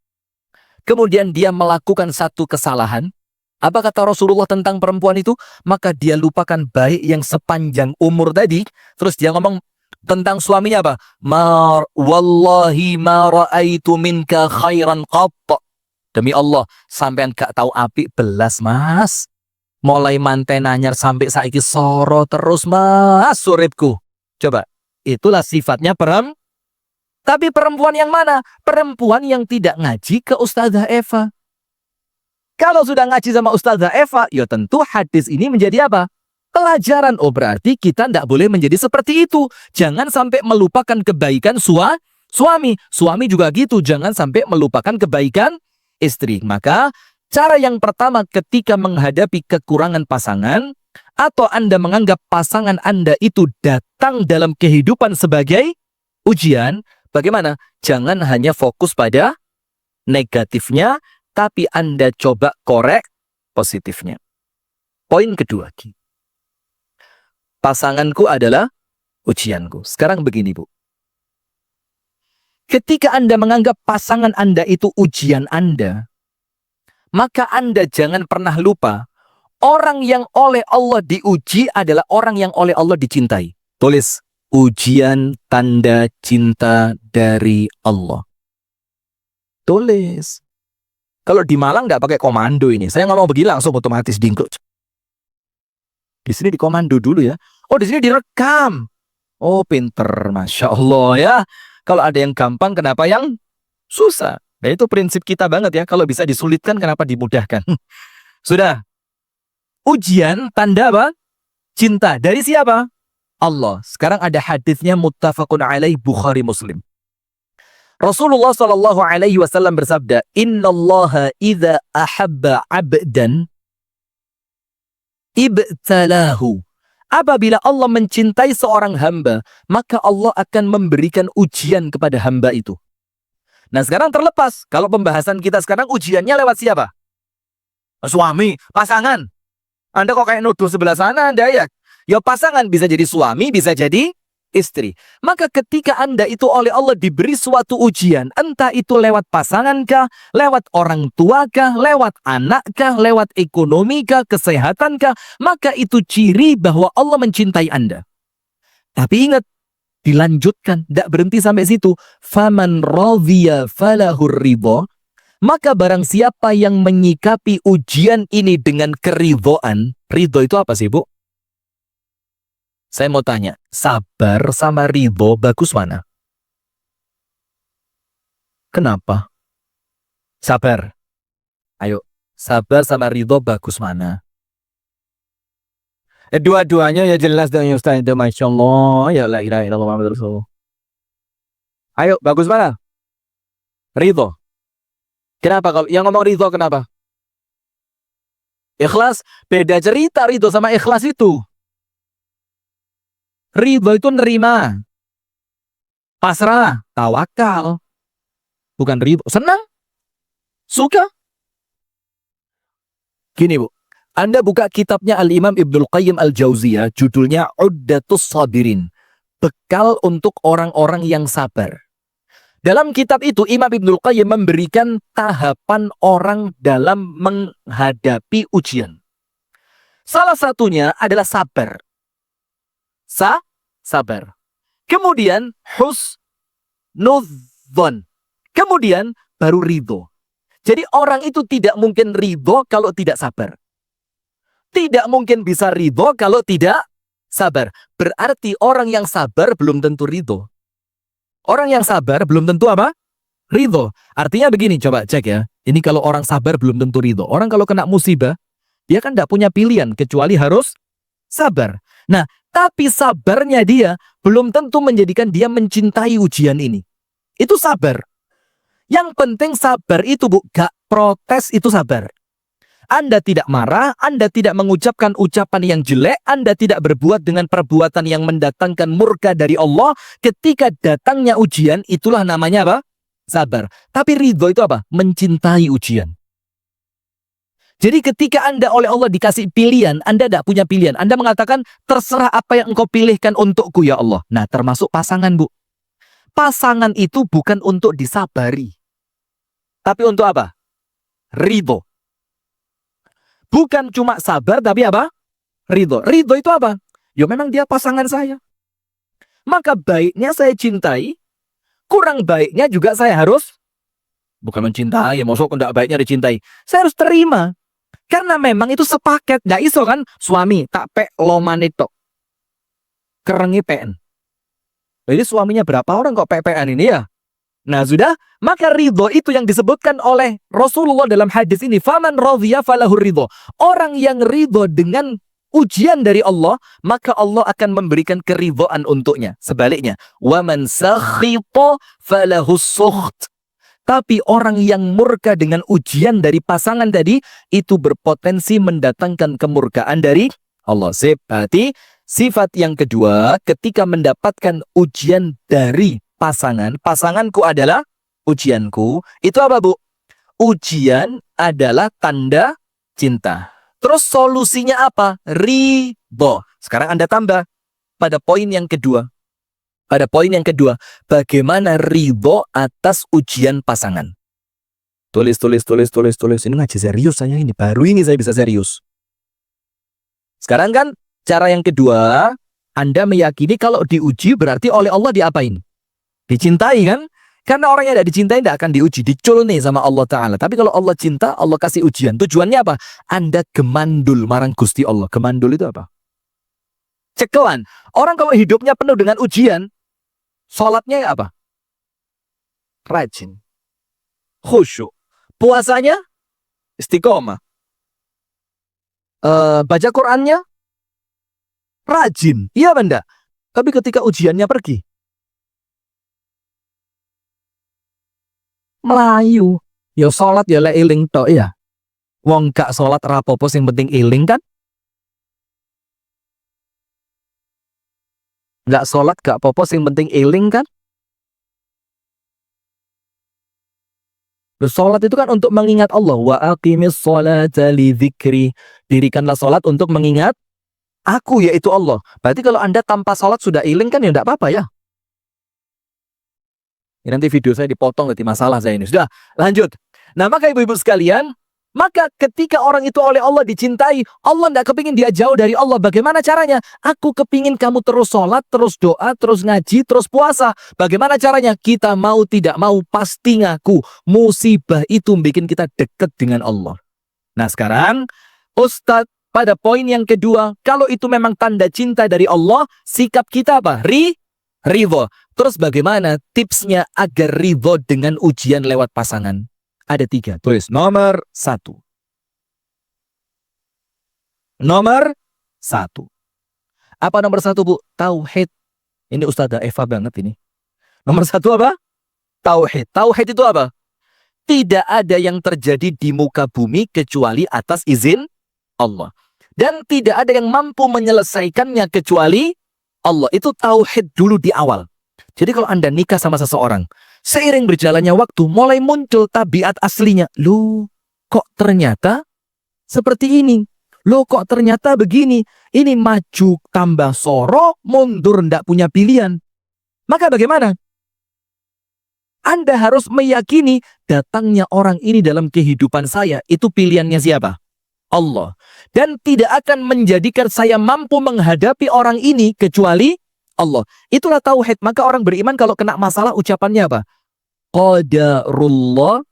Kemudian dia melakukan satu kesalahan. Apa kata Rasulullah tentang perempuan itu? Maka dia lupakan baik yang sepanjang umur tadi. Terus dia ngomong tentang suaminya apa? Wallahi ma ra'aitu minka khairan qatt. Demi Allah, sampean gak tahu apik belas, Mas. Mulai manten anyar sampai saiki soro terus, Mas, suripku. Coba, itulah sifatnya perempuan. Tapi perempuan yang mana? Perempuan yang tidak ngaji ke Ustazah Eva. Kalau sudah ngaji sama Ustazah Eva, ya tentu hadis ini menjadi apa? Pelajaran. Oh berarti kita tidak boleh menjadi seperti itu. Jangan sampai melupakan kebaikan suami. Suami juga gitu. Jangan sampai melupakan kebaikan istri. Maka cara yang pertama ketika menghadapi kekurangan pasangan, atau Anda menganggap pasangan Anda itu datang dalam kehidupan sebagai ujian, bagaimana? Jangan hanya fokus pada negatifnya, tapi Anda coba korek positifnya. Poin kedua, pasanganku adalah ujianku. Sekarang begini, Bu. Ketika Anda menganggap pasangan Anda itu ujian Anda, maka Anda jangan pernah lupa, orang yang oleh Allah diuji adalah orang yang oleh Allah dicintai. Tulis, ujian tanda cinta dari Allah. Tulis. Kalau di Malang nggak pakai komando ini. Saya ngomong begini langsung otomatis dingkut. Di sini di komando dulu ya. Oh di sini direkam. Oh pinter, Masya Allah ya. Kalau ada yang gampang, kenapa yang susah? Nah itu prinsip kita banget ya. Kalau bisa disulitkan, kenapa dimudahkan? Sudah. Ujian tanda apa? Cinta. Dari siapa? Allah. Sekarang ada hadisnya muttafaqun alaih Bukhari Muslim. Rasulullah Shallallahu Alaihi Wasallam bersabda, Innallaha idza ahabba abdan ibtalahu. Apabila Allah mencintai seorang hamba, maka Allah akan memberikan ujian kepada hamba itu. Nah sekarang terlepas, kalau pembahasan kita sekarang ujiannya lewat siapa? Suami, pasangan. Anda kok kayak nuduh sebelah sana Anda ya? Ya pasangan bisa jadi suami, bisa jadi istri. Maka ketika Anda itu oleh Allah diberi suatu ujian, entah itu lewat pasangan kah, lewat orang tua kah, lewat anak kah, lewat ekonomi kah, kesehatan kah, maka itu ciri bahwa Allah mencintai Anda. Tapi ingat, dilanjutkan, tidak berhenti sampai situ. Faman radhiya falahur ridho. Maka barang siapa yang menyikapi ujian ini dengan keridhaan, ridho itu apa sih, Bu? Saya mau tanya, sabar sama ridho bagus mana? Kenapa? Sabar. Ayo, sabar sama ridho bagus mana? Dua-duanya ya jelas dong Ustaz, itu Masya Allah. Ya la ilaha illallah Muhammadur Rasulullah. Ayo, bagus mana? Ridho. Kenapa? Kalau yang ngomong ridho kenapa? Ikhlas, beda cerita ridho sama ikhlas itu. Ridho itu nerima, pasrah, tawakal. Bukan ridho, senang, suka. Gini Bu, Anda buka kitabnya Al-Imam Ibnul Qayyim Al-Jauziyah, judulnya Uddatus Sabirin, bekal untuk orang-orang yang sabar. Dalam kitab itu Imam Ibnul Qayyim memberikan tahapan orang dalam menghadapi ujian. Salah satunya adalah sabar. Sabar. Kemudian husnudzon. Kemudian baru ridho. Jadi orang itu tidak mungkin ridho kalau tidak sabar. Tidak mungkin bisa ridho kalau tidak sabar. Berarti orang yang sabar belum tentu ridho. Orang yang sabar belum tentu apa? Ridho. Artinya begini, coba cek ya. Ini kalau orang sabar belum tentu ridho. Orang kalau kena musibah, dia kan tidak punya pilihan kecuali harus sabar. Nah, tapi sabarnya dia belum tentu menjadikan dia mencintai ujian ini. Itu sabar. Yang penting sabar itu Bu, gak protes itu sabar. Anda tidak marah, Anda tidak mengucapkan ucapan yang jelek, Anda tidak berbuat dengan perbuatan yang mendatangkan murka dari Allah. Ketika datangnya ujian, itulah namanya apa? Sabar. Tapi ridho itu apa? Mencintai ujian. Jadi ketika Anda oleh Allah dikasih pilihan, Anda tidak punya pilihan. Anda mengatakan, terserah apa yang engkau pilihkan untukku ya Allah. Nah, termasuk pasangan Bu. Pasangan itu bukan untuk disabari. Tapi untuk apa? Ridho. Bukan cuma sabar, tapi apa? Ridho. Ridho itu apa? Ya memang dia pasangan saya. Maka baiknya saya cintai, kurang baiknya juga saya harus, bukan mencintai, maksudnya tidak baiknya dicintai. Saya harus terima. Karena memang itu sepaket. Nggak iso kan, suami tak pe loman itu. Kerengi PN. Jadi suaminya berapa orang kok PPN ini ya? Nah sudah, maka ridho itu yang disebutkan oleh Rasulullah dalam hadis ini. Faman radhiya falahur ridho. Orang yang ridho dengan ujian dari Allah, maka Allah akan memberikan keridhaan untuknya. Sebaliknya, waman sakhita falahus sukht. Tapi orang yang murka dengan ujian dari pasangan tadi, itu berpotensi mendatangkan kemurkaan dari Allah. Berarti sifat yang kedua, ketika mendapatkan ujian dari pasangan, pasanganku adalah ujianku. Itu apa Bu? Ujian adalah tanda cinta. Terus solusinya apa? Ridho. Sekarang Anda tambah pada poin yang kedua. Pada poin yang kedua, bagaimana ridho atas ujian pasangan. Tulis. Ini ngaji serius saya ini. Baru ini saya bisa serius. Sekarang kan cara yang kedua, Anda meyakini kalau diuji berarti oleh Allah diapain? Dicintai kan? Karena orang yang tidak dicintai tidak akan diuji. Dicul nih sama Allah Ta'ala. Tapi kalau Allah cinta, Allah kasih ujian. Tujuannya apa? Anda gemandul marang Gusti Allah. Gemandul itu apa? Cekelan. Orang kalau hidupnya penuh dengan ujian, sholatnya apa? Rajin. Khusyuk. Puasanya? Istiqomah. Baca Qur'annya? Rajin. Iya benda. Tapi ketika ujiannya pergi, melayu. Ya sholat ya lek iling tok ya. Wong gak sholat rapopo sing penting iling kan? Gak sholat gak popo sing penting iling kan? Sholat itu kan untuk mengingat Allah. Wa aqimis sholata li dzikri. Dirikanlah sholat untuk mengingat Aku yaitu Allah. Berarti kalau Anda tanpa sholat sudah iling kan ya enggak apa-apa ya. Ini nanti video saya dipotong, nanti masalah saya ini. Sudah, lanjut. Nah, maka ibu-ibu sekalian, maka ketika orang itu oleh Allah dicintai, Allah tidak kepingin dia jauh dari Allah. Bagaimana caranya? Aku kepingin kamu terus sholat, terus doa, terus ngaji, terus puasa. Bagaimana caranya? Kita mau tidak mau pasti ngaku. Musibah itu bikin kita dekat dengan Allah. Nah sekarang, Ustadz, pada poin yang kedua, kalau itu memang tanda cinta dari Allah, sikap kita apa? Ridho. Terus bagaimana tipsnya agar ridho dengan ujian lewat pasangan? Ada 3. Tulis. Nomor 1. Nomor 1. Apa nomor 1, Bu? Tauhid. Ini Ustazah Eva banget ini. Nomor 1 apa? Tauhid. Tauhid itu apa? Tidak ada yang terjadi di muka bumi kecuali atas izin Allah. Dan tidak ada yang mampu menyelesaikannya kecuali Allah. Itu tauhid dulu di awal. Jadi kalau Anda nikah sama seseorang, seiring berjalannya waktu mulai muncul tabiat aslinya. Loh, kok ternyata seperti ini? Loh, kok ternyata begini? Ini maju tambah soro, mundur ndak punya pilihan. Maka bagaimana? Anda harus meyakini datangnya orang ini dalam kehidupan saya, itu pilihannya siapa? Allah. Dan tidak akan menjadikan saya mampu menghadapi orang ini kecuali Allah. Itulah tauhid. Maka orang beriman kalau kena masalah ucapannya apa? Qadarullah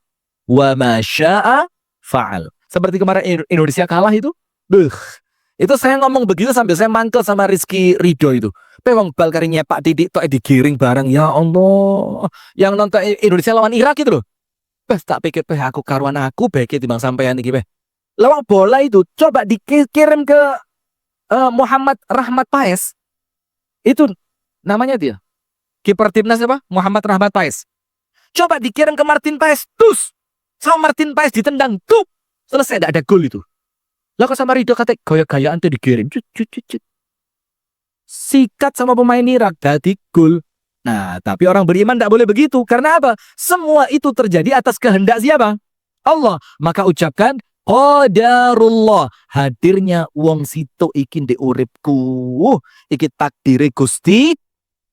wa ma syaa fa'al. Seperti kemarin Indonesia kalah itu. Itu saya ngomong begitu sambil saya mangkel sama Rizky Ridho itu. Pewang bal karinya Pak Didik tok digiring bareng. Ya Allah. Yang nonton Indonesia lawan Irak itu loh. Tak pikir aku karuan aku baik timbang sampean iki. Lawang bola itu coba dikirim ke Muhammad Rahmat Paes. Itu namanya dia. Kiper timnas apa? Muhammad Rahmat Paes. Coba dikirim ke Martin Paes. Tus. Sama Martin Paes ditendang. Tuh. Selesai, tidak ada gol itu. Lalu sama Ridho kata gaya-gayaan itu dikirim. Sikat sama pemain Irak. Jadi gol. Nah, tapi orang beriman tidak boleh begitu. Karena apa? Semua itu terjadi atas kehendak siapa? Allah. Maka ucapkan qadarullah, hadirnya wong sito iki ndek uripku, iki takdire Gusti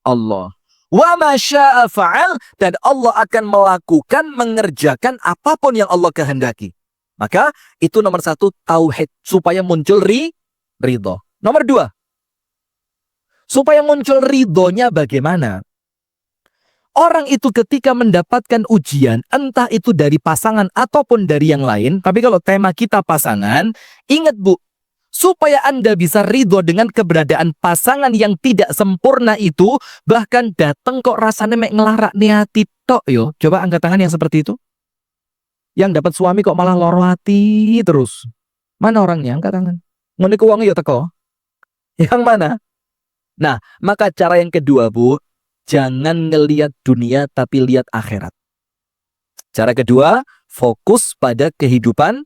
Allah. Wa ma syaa fa'al, dan Allah akan melakukan, mengerjakan apapun yang Allah kehendaki. Maka itu nomor 1, tauhid, supaya muncul ridho. Nomor 2, supaya muncul ridhonya bagaimana? Orang itu ketika mendapatkan ujian, entah itu dari pasangan ataupun dari yang lain, tapi kalau tema kita pasangan, ingat Bu, supaya Anda bisa ridho dengan keberadaan pasangan yang tidak sempurna itu, bahkan datang kok rasanya mek ngelarak hati tok yo. Coba angkat tangan yang seperti itu. Yang dapat suami kok malah loro hati terus. Mana orangnya? Angkat tangan. Ngene ku wong yo teko. Yang mana? Nah, maka cara yang kedua Bu, jangan ngelihat dunia tapi lihat akhirat. Cara kedua, fokus pada kehidupan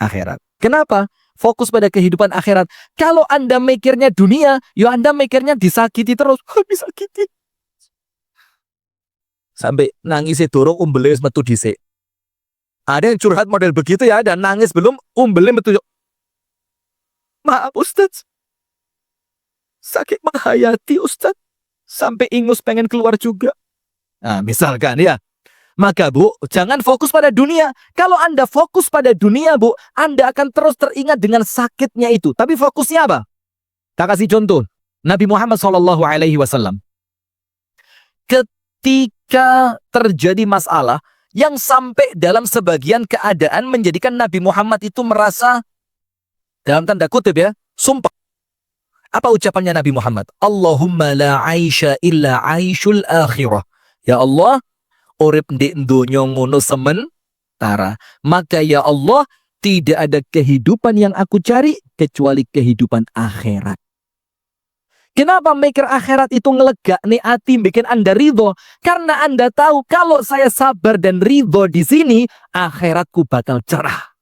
akhirat. Kenapa? Fokus pada kehidupan akhirat. Kalau Anda mikirnya dunia, ya Anda mikirnya disakiti terus. Disakiti. Sampai nangis dorong umbele wis metu dhisik. Ada yang curhat model begitu ya, dan nangis belum umbele metu. Maaf Ustaz. Sakit menghayati Ustaz. Sampai ingus pengen keluar juga. Nah, misalkan ya. Maka Bu, jangan fokus pada dunia. Kalau Anda fokus pada dunia Bu, Anda akan terus teringat dengan sakitnya itu. Tapi fokusnya apa? Tak kasih contoh. Nabi Muhammad SAW. Ketika terjadi masalah yang sampai dalam sebagian keadaan menjadikan Nabi Muhammad itu merasa, dalam tanda kutip ya, sumpah. Apa ucapannya Nabi Muhammad? Allahumma la aisha illa aishul akhirah. Ya Allah, urip ndek donya ngono sementara. Maka ya Allah, tidak ada kehidupan yang aku cari kecuali kehidupan akhirat. Kenapa mikir akhirat itu ngelegakne hati, bikin Anda ridho? Karena Anda tahu kalau saya sabar dan ridho di sini, akhiratku bakal cerah.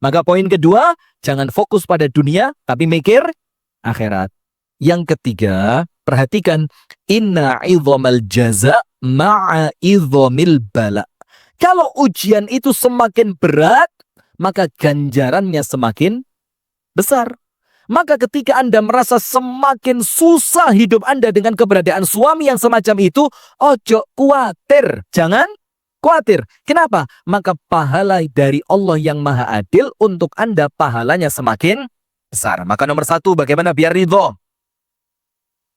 Maka poin kedua, jangan fokus pada dunia, tapi mikir akhirat. Yang ketiga, perhatikan, inna idhamal jaza ma'a idhamil bala. Kalau ujian itu semakin berat, maka ganjarannya semakin besar. Maka ketika Anda merasa semakin susah hidup Anda dengan keberadaan suami yang semacam itu, ojo khawatir. Jangan khawatir. Kenapa? Maka pahala dari Allah yang Maha Adil untuk Anda pahalanya semakin besar. Maka nomor satu, bagaimana biar ridho?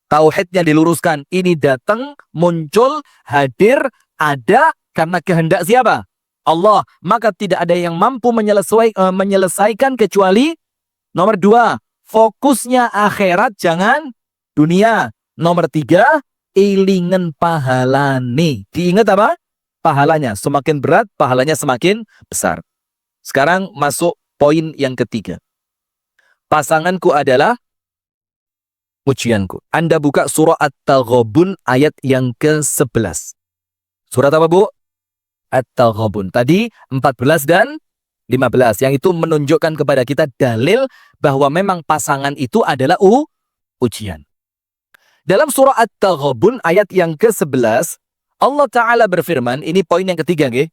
Tauhidnya diluruskan. Ini datang, muncul, hadir, ada karena kehendak siapa? Allah. Maka tidak ada yang mampu menyelesaikan kecuali nomor dua, fokusnya akhirat, jangan dunia. Nomor tiga, ilingan pahalane. Diingat apa? Pahalanya. Semakin berat, pahalanya semakin besar. Sekarang masuk poin yang ketiga. Pasanganku adalah ujianku. Anda buka surah At-Taghabun ayat yang ke-11. Surat apa, Bu? At-Taghabun. Tadi 14 dan 15. Yang itu menunjukkan kepada kita dalil bahwa memang pasangan itu adalah ujian. Dalam surah At-Taghabun ayat yang ke-11, Allah Ta'ala berfirman, ini poin yang ketiga, nggih.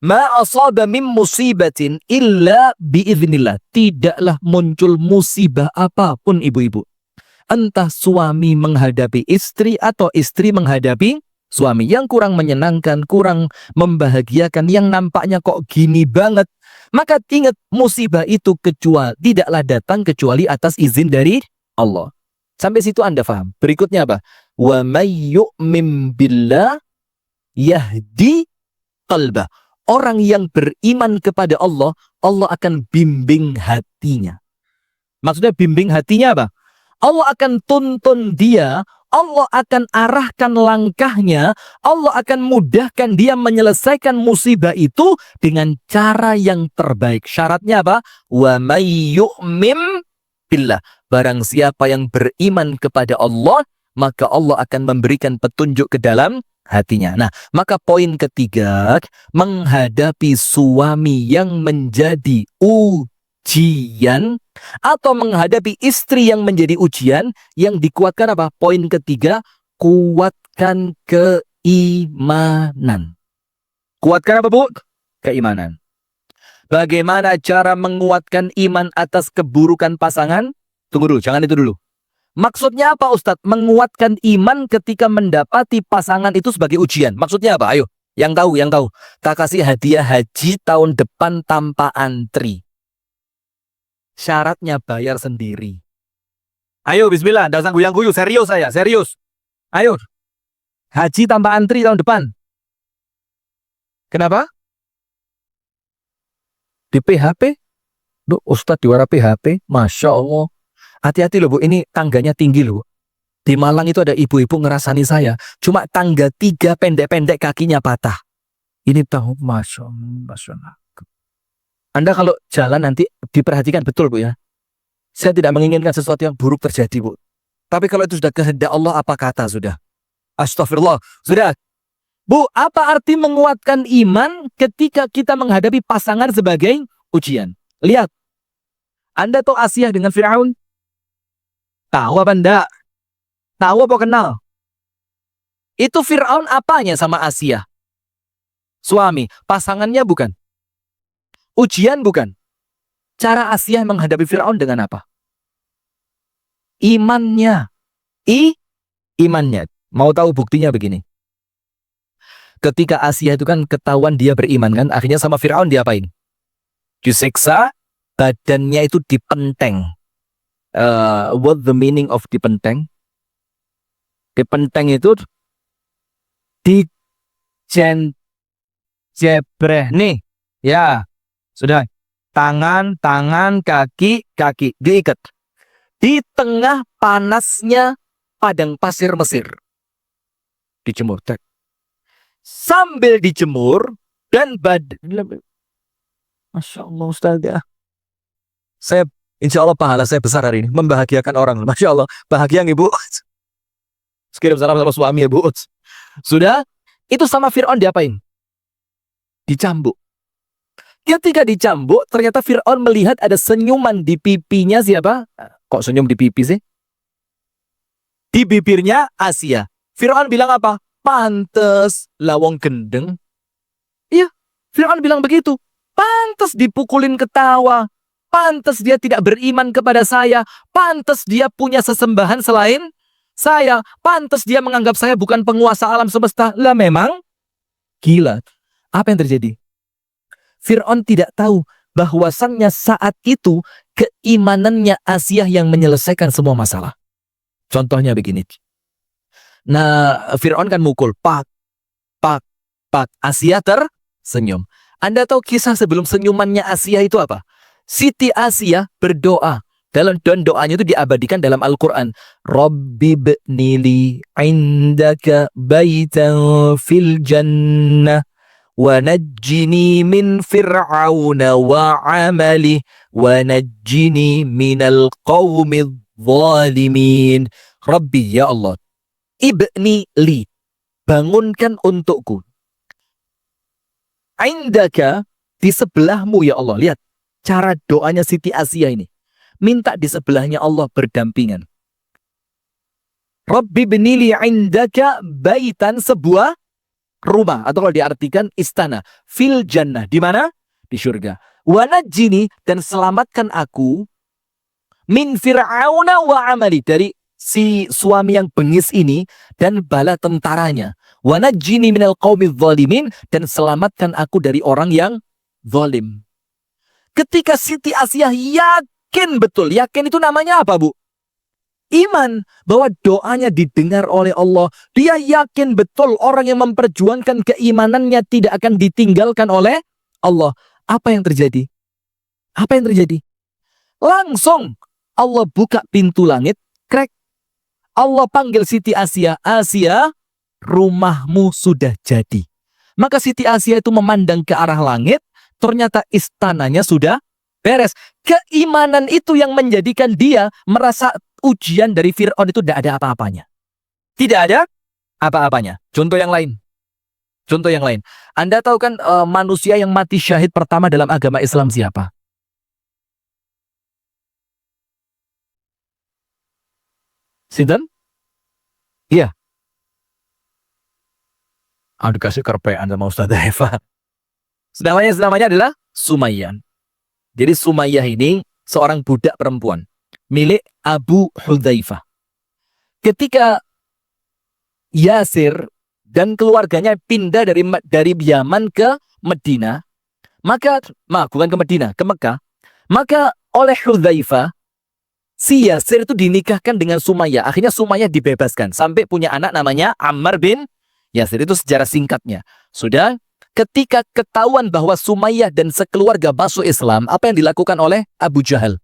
Ma asaba min musibatin illa biiznillah. Tidaklah muncul musibah apapun, ibu-ibu. Entah suami menghadapi istri atau istri menghadapi suami yang kurang menyenangkan, kurang membahagiakan, yang nampaknya kok gini banget. Maka ingat, musibah itu tidaklah datang kecuali atas izin dari Allah. Sampai situ Anda paham. Berikutnya apa? Wa may yu'min billah yahdi qalbah. Orang yang beriman kepada Allah, Allah akan bimbing hatinya. Maksudnya bimbing hatinya apa? Allah akan tuntun dia, Allah akan arahkan langkahnya, Allah akan mudahkan dia menyelesaikan musibah itu dengan cara yang terbaik. Syaratnya apa? Wa may yu'min billah. Barang siapa yang beriman kepada Allah, maka Allah akan memberikan petunjuk ke dalam hatinya. Nah, maka poin ketiga, menghadapi suami yang menjadi ujian atau menghadapi istri yang menjadi ujian, yang dikuatkan apa? Poin ketiga, kuatkan keimanan. Kuatkan apa, Bu? Keimanan. Bagaimana cara menguatkan iman atas keburukan pasangan? Tunggu dulu, jangan itu dulu. Maksudnya apa, Ustadz? Menguatkan iman ketika mendapati pasangan itu sebagai ujian. Maksudnya apa? Ayo, yang tahu. Tak kasih hadiah haji tahun depan tanpa antri. Syaratnya bayar sendiri. Ayo, bismillah. Jangan guyang-guyu. Serius saya, serius. Ayo. Haji tanpa antri tahun depan. Kenapa? Di PHP? Duh, Ustadz diwara PHP? Masya Allah. Hati-hati loh, Bu, ini tangganya tinggi loh. Di Malang itu ada ibu-ibu ngerasani saya. Cuma tangga 3 pendek-pendek kakinya patah. Ini tahu, Masya Allah. Anda kalau jalan nanti diperhatikan betul, Bu, ya. Saya tidak menginginkan sesuatu yang buruk terjadi, Bu. Tapi kalau itu sudah kehendak Allah, apa kata sudah? Astagfirullah. Sudah. Bu, apa arti menguatkan iman ketika kita menghadapi pasangan sebagai ujian? Lihat. Anda tahu Asiyah dengan Fir'aun? Tahu apa enggak? Tahu apa kenal? Itu Fir'aun apanya sama Asiyah? Suami, pasangannya bukan. Ujian bukan. Cara Asiyah menghadapi Fir'aun dengan apa? Imannya. Imannya. Mau tahu buktinya begini. Ketika Asiyah itu kan ketahuan dia beriman kan, akhirnya sama Fir'aun diapain? Disiksa, badannya itu dipenteng. What the meaning of dipenteng? Dipenteng itu jebreh nih, ya sudah, tangan, kaki, diikat di tengah panasnya padang pasir Mesir, dijemur, sambil dijemur dan Masya Allah, Ustaz ya. Saya insya Allah pahala saya besar hari ini, membahagiakan orang. Masya Allah, bahagia Ibu. Kirim salam sama suami ya, Bu. Sudah, itu sama Fir'aun diapain? Dicambuk. Ketika dicambuk, ternyata Fir'aun melihat ada senyuman di pipinya siapa? Kok senyum di pipi sih? Di bibirnya Asiyah. Fir'aun bilang apa? Pantes lawang gendeng. Iya, Fir'aun bilang begitu. Pantes dipukulin ketawa. Pantas dia tidak beriman kepada saya. Pantas dia punya sesembahan selain saya. Pantas dia menganggap saya bukan penguasa alam semesta. Lah memang gila. Apa yang terjadi? Fir'aun tidak tahu bahwasannya saat itu keimanannya Asiyah yang menyelesaikan semua masalah. Contohnya begini. Nah, Fir'aun kan mukul. Pak, pak, pak. Asiyah tersenyum. Anda tahu kisah sebelum senyumannya Asiyah itu apa? Siti Asiyah berdoa. Dan doanya itu diabadikan dalam Al-Quran. Rabbi b'nili indaka baitan fil jannah. Wa najjini min fir'auna wa amali. Wa najjini minal qawmi zalimin. Rabbi, ya Allah. Ibni li. Bangunkan untukku. Indaka, di sebelahmu ya Allah. Lihat cara doanya Siti Asiyah ini. Minta di sebelahnya Allah berdampingan. Rabbi binili indaka baitan, sebuah rumah. Atau kalau diartikan istana. Fil jannah. Di mana? Di surga. Wa najjini, dan selamatkan aku. Min fir'auna wa amali. Dari si suami yang bengis ini dan bala tentaranya. Wa najjini minal qawmi zalimin, dan selamatkan aku dari orang yang zalim. Ketika Siti Asiyah yakin betul, yakin itu namanya apa, Bu? Iman, bahwa doanya didengar oleh Allah. Dia yakin betul orang yang memperjuangkan keimanannya tidak akan ditinggalkan oleh Allah. Apa yang terjadi? Apa yang terjadi? Langsung Allah buka pintu langit, krek. Allah panggil Siti Asiyah, Asiyah, rumahmu sudah jadi. Maka Siti Asiyah itu memandang ke arah langit, ternyata istananya sudah beres. Keimanan itu yang menjadikan dia merasa ujian dari Fir'aun itu tidak ada apa-apanya. Tidak ada apa-apanya. Contoh yang lain. Contoh yang lain. Anda tahu kan manusia yang mati syahid pertama dalam agama Islam siapa? Sinten? Iya. Aduh, kasih kerpean sama Ustazah Eva. Namanya adalah Sumayyah. Jadi Sumayyah ini seorang budak perempuan milik Abu Hudzaifah. Ketika Yasir dan keluarganya pindah dari Yaman ke Medina, bukan ke Medina, ke Mekah, maka oleh Hudzaifah si Yasir itu dinikahkan dengan Sumayyah. Akhirnya Sumayyah dibebaskan sampai punya anak namanya Ammar bin Yasir. Itu sejarah singkatnya. Sudah. Ketika ketahuan bahwa Sumayyah dan sekeluarga masuk Islam, apa yang dilakukan oleh Abu Jahal?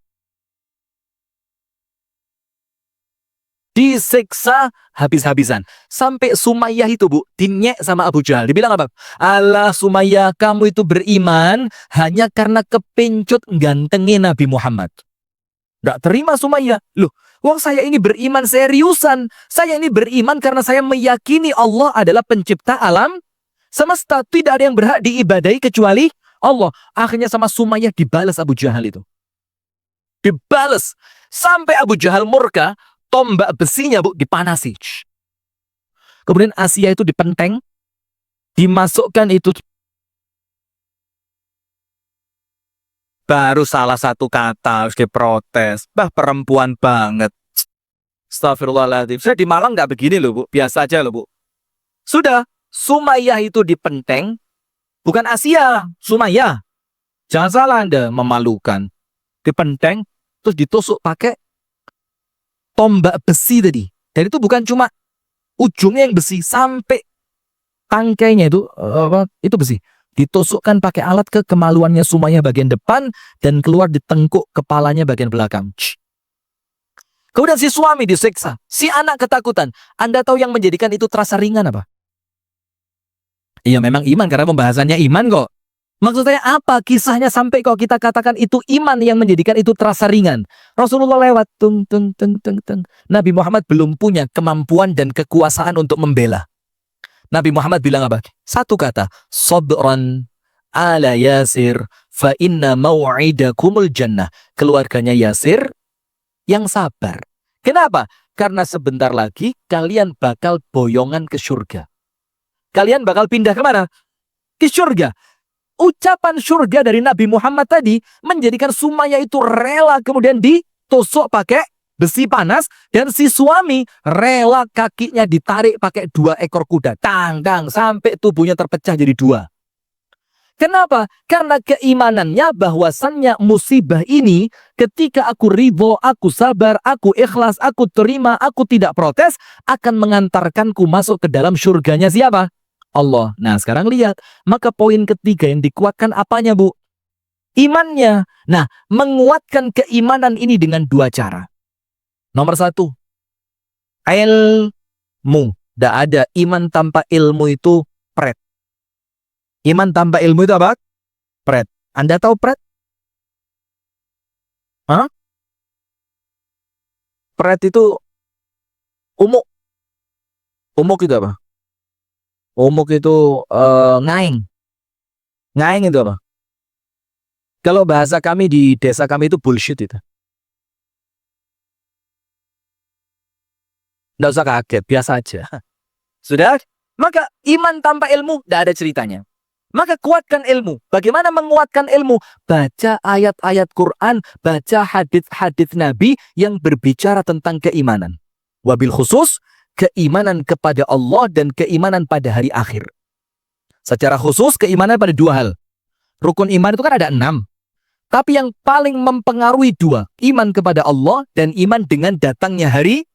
Disiksa habis-habisan. Sampai Sumayyah itu, Bu, dinyek sama Abu Jahal. Dibilang apa? Alah Sumayyah, kamu itu beriman hanya karena kepencut gantengnya Nabi Muhammad. Nggak terima Sumayyah. Loh, wong saya ini beriman seriusan. Saya ini beriman karena saya meyakini Allah adalah pencipta alam semesta, tidak ada yang berhak diibadahi kecuali Allah. Akhirnya sama Sumayyah dibalas Abu Jahal itu. Dibalas. Sampai Abu Jahal murka, tombak besinya, Bu, dipanasi. Kemudian Asiyah itu dipenteng, dimasukkan itu. Baru salah satu kata harus diprotes. Bah, perempuan banget. Astagfirullahaladzim. Saya di Malang nggak begini loh, Bu. Biasa aja loh, Bu. Sudah. Sumayyah itu dipenteng, bukan Asiyah, Sumayyah. Jangan salah Anda, memalukan. Dipenteng, terus ditusuk pakai tombak besi tadi. Dan itu bukan cuma ujungnya yang besi, sampai tangkainya itu besi. Ditusukkan pakai alat ke kemaluannya Sumayyah bagian depan, dan keluar di tengkuk kepalanya bagian belakang. Kemudian si suami disiksa, si anak ketakutan. Anda tahu yang menjadikan itu terasa ringan apa? Iya memang iman, karena pembahasannya iman kok. Maksud saya apa kisahnya sampai kok kita katakan itu iman yang menjadikan itu terasa ringan. Rasulullah lewat, Nabi Muhammad belum punya kemampuan dan kekuasaan untuk membela. Nabi Muhammad bilang apa? Satu kata, sabran ala Yasir fa inna mau'idakumul jannah. Keluarganya Yasir yang sabar. Kenapa? Karena sebentar lagi kalian bakal boyongan ke surga. Kalian bakal pindah kemana? Ke surga. ucapan surga dari Nabi Muhammad tadi menjadikan Sumayyah itu rela kemudian ditusuk pakai besi panas, dan si suami rela kakinya ditarik pakai 2 ekor kuda. Tang, sampai tubuhnya terpecah jadi 2. Kenapa? Karena keimanannya bahwasannya musibah ini ketika aku ridho, aku sabar, aku ikhlas, aku terima, aku tidak protes, akan mengantarkanku masuk ke dalam surganya siapa? Allah. Nah sekarang lihat, maka poin ketiga yang dikuatkan apanya Bu? Imannya. Nah menguatkan keimanan ini dengan 2 cara. Nomor 1, ilmu. Tidak ada iman tanpa ilmu itu pret. Iman tanpa ilmu itu apa? Pret. Anda tahu pret? Hah? Pret itu umuk. Umuk itu apa? Umuk itu ngaing. Ngaing itu apa? Kalau bahasa kami di desa kami itu bullshit itu. Nggak usah kaget, biasa aja. Sudah? Maka iman tanpa ilmu tidak ada ceritanya. Maka kuatkan ilmu. Bagaimana menguatkan ilmu? Baca ayat-ayat Quran, baca hadits-hadits Nabi yang berbicara tentang keimanan. Wabil khusus, keimanan kepada Allah dan keimanan pada hari akhir. Secara khusus, keimanan pada 2 hal. Rukun iman itu kan ada 6. Tapi yang paling mempengaruhi 2, iman kepada Allah dan iman dengan datangnya hari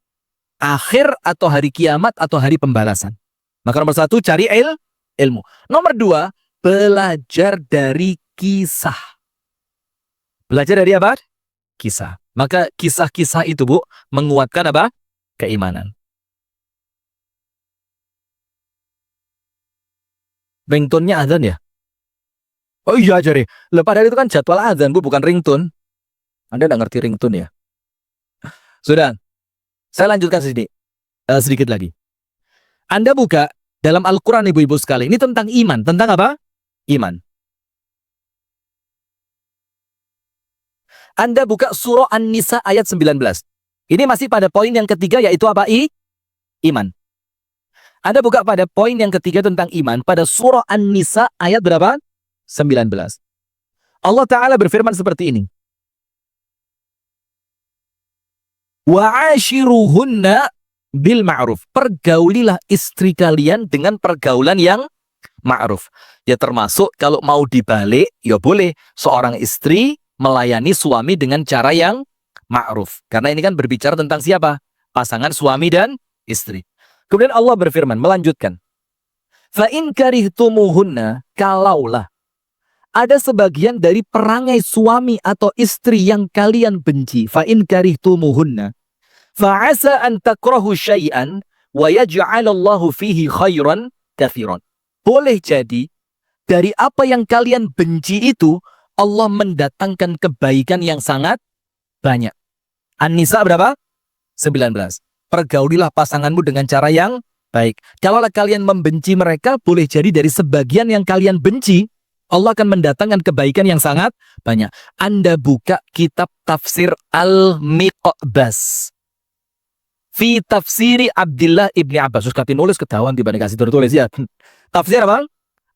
akhir atau hari kiamat atau hari pembalasan. Maka nomor 1, cari ilmu. Nomor 2, belajar dari kisah. Belajar dari apa? Kisah. Maka kisah-kisah itu Bu menguatkan apa? Keimanan. Ringtone-nya azan ya? Oh iya jadi. Padahal itu kan jadwal azan Bu, bukan ringtone. Anda nggak ngerti ringtone ya? Sudah. Saya lanjutkan sedikit lagi. Anda buka dalam Al-Quran ibu-ibu sekalian. Ini tentang iman. Tentang apa? Iman. Anda buka surah An-Nisa ayat 19. Ini masih pada poin yang ketiga yaitu apa? Iman. Anda buka pada poin yang ketiga tentang iman pada surah An-Nisa ayat berapa? 19. Allah Ta'ala berfirman seperti ini. Wa'ashiruhunna bil ma'ruf. Pergaulilah istri kalian dengan pergaulan yang ma'ruf. Ya termasuk kalau mau dibalik, ya boleh seorang istri melayani suami dengan cara yang ma'ruf. Karena ini kan berbicara tentang siapa? Pasangan suami dan istri. Kemudian Allah berfirman, melanjutkan. Fa'in karihtumuhunna, kalaulah ada sebagian dari perangai suami atau istri yang kalian benci. Fa'in karihtumuhunna, fa'asa an takrahu syai'an, wa yaj'alallahu fihi khairan kathiran. Boleh jadi, dari apa yang kalian benci itu, Allah mendatangkan kebaikan yang sangat banyak. An-Nisa berapa? 19. Pergaulilah pasanganmu dengan cara yang baik. Kalau kalian membenci mereka, boleh jadi dari sebagian yang kalian benci, Allah akan mendatangkan kebaikan yang sangat banyak. Anda buka kitab tafsir Al-Miqbas. Fi tafsiri Abdullah ibni Abbas. Terus kata nulis ketahuan tiba dikasih tertulis ya. Tafsir apa?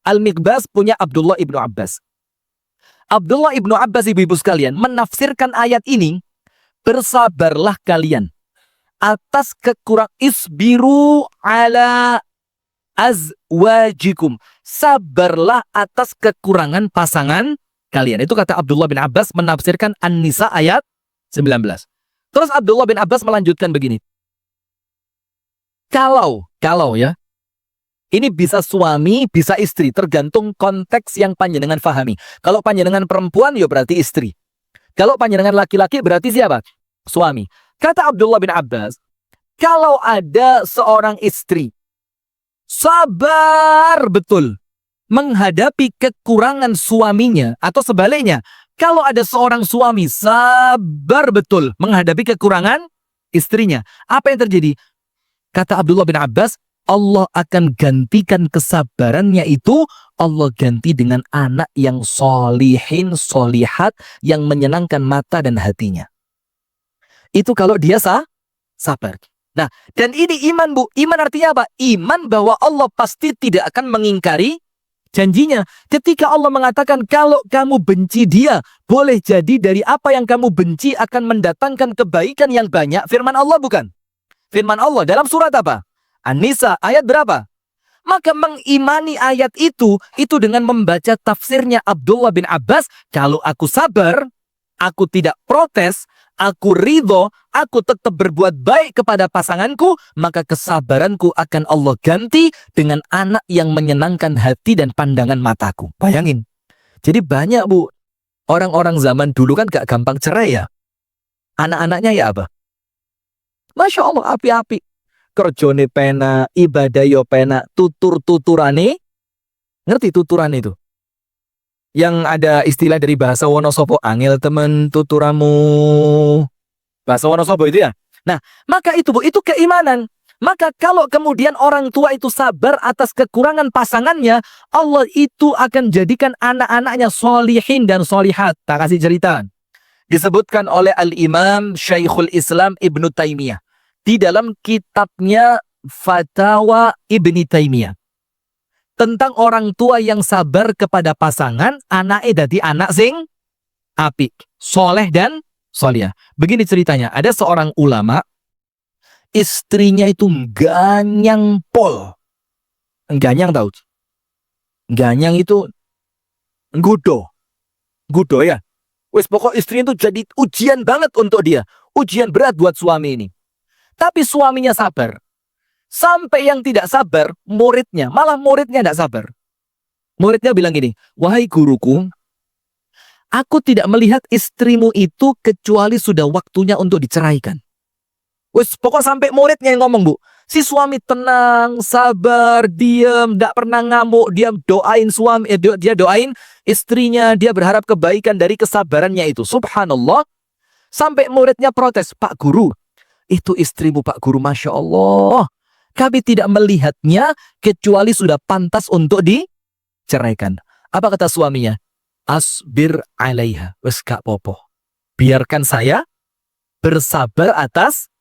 Al-Miqbas punya Abdullah ibnu Abbas. Abdullah ibnu Abbas ibu-ibu sekalian menafsirkan ayat ini, bersabarlah kalian atas kekurangan, isbiru ala azwajikum, sabarlah atas kekurangan pasangan kalian. Itu kata Abdullah bin Abbas menafsirkan An-Nisa ayat 19. Terus Abdullah bin Abbas melanjutkan begini. Kalau ya, ini bisa suami, bisa istri, tergantung konteks yang panjenengan fahami. Kalau panjenengan perempuan, ya berarti istri. Kalau panjenengan laki-laki, berarti siapa? Suami. Kata Abdullah bin Abbas, kalau ada seorang istri, sabar betul menghadapi kekurangan suaminya, atau sebaliknya, kalau ada seorang suami, sabar betul menghadapi kekurangan istrinya, apa yang terjadi? Kata Abdullah bin Abbas, Allah akan gantikan kesabarannya itu, Allah ganti dengan anak yang solihin, solihat, yang menyenangkan mata dan hatinya. Itu kalau dia sabar. Nah, dan ini iman Bu. Iman artinya apa? Iman bahwa Allah pasti tidak akan mengingkari Janjinya, ketika Allah mengatakan kalau kamu benci dia, boleh jadi dari apa yang kamu benci akan mendatangkan kebaikan yang banyak. Firman Allah bukan? Firman Allah dalam surat apa? An-Nisa ayat berapa? Maka mengimani ayat itu dengan membaca tafsirnya Abdullah bin Abbas, kalau aku sabar, aku tidak protes, aku ridho, aku tetap berbuat baik kepada pasanganku, maka kesabaranku akan Allah ganti dengan anak yang menyenangkan hati dan pandangan mataku. Bayangin. Jadi banyak, Bu, orang-orang zaman dulu kan gak gampang cerai ya. Anak-anaknya ya apa? Masya Allah, api-api. Kerjone pena, ibadah yo pena, tutur-tuturane. Ngerti tuturan itu? Yang ada istilah dari bahasa Wonosobo, angel temen tuturamu. Bahasa Wonosobo itu ya. Nah, maka itu, Bu, itu keimanan. Maka kalau kemudian orang tua itu sabar atas kekurangan pasangannya, Allah itu akan jadikan anak-anaknya solihin dan solihat. Tak kasih cerita. Disebutkan oleh Al-Imam Syekhul Islam Ibnu Taimiyah di dalam kitabnya Fatawa Ibnu Taimiyah. Tentang orang tua yang sabar kepada pasangan, anaknya dadi anak sing apik, soleh dan solihah. Begini ceritanya, ada seorang ulama, istrinya itu ganyang pol. Ganyang tahu? Ganyang itu gudo. Gudo ya. Wes pokok istrinya itu jadi ujian banget untuk dia. Ujian berat buat suami ini. Tapi suaminya sabar. Sampai yang tidak sabar, muridnya. Malah muridnya tidak sabar. Muridnya bilang gini, wahai guruku, aku tidak melihat istrimu itu kecuali sudah waktunya untuk diceraikan. Wes, pokok sampai muridnya yang ngomong, Bu. Si suami tenang, sabar, diam, tidak pernah ngamuk. Dia doain suami, dia doain istrinya, dia berharap kebaikan dari kesabarannya itu. Subhanallah. Sampai muridnya protes, Pak Guru, itu istrimu Pak Guru, Masya Allah. Kami tidak melihatnya kecuali sudah pantas untuk diceraikan. Apa kata suaminya? Asbir alaiha. Wes gak popo. Biarkan saya bersabar atas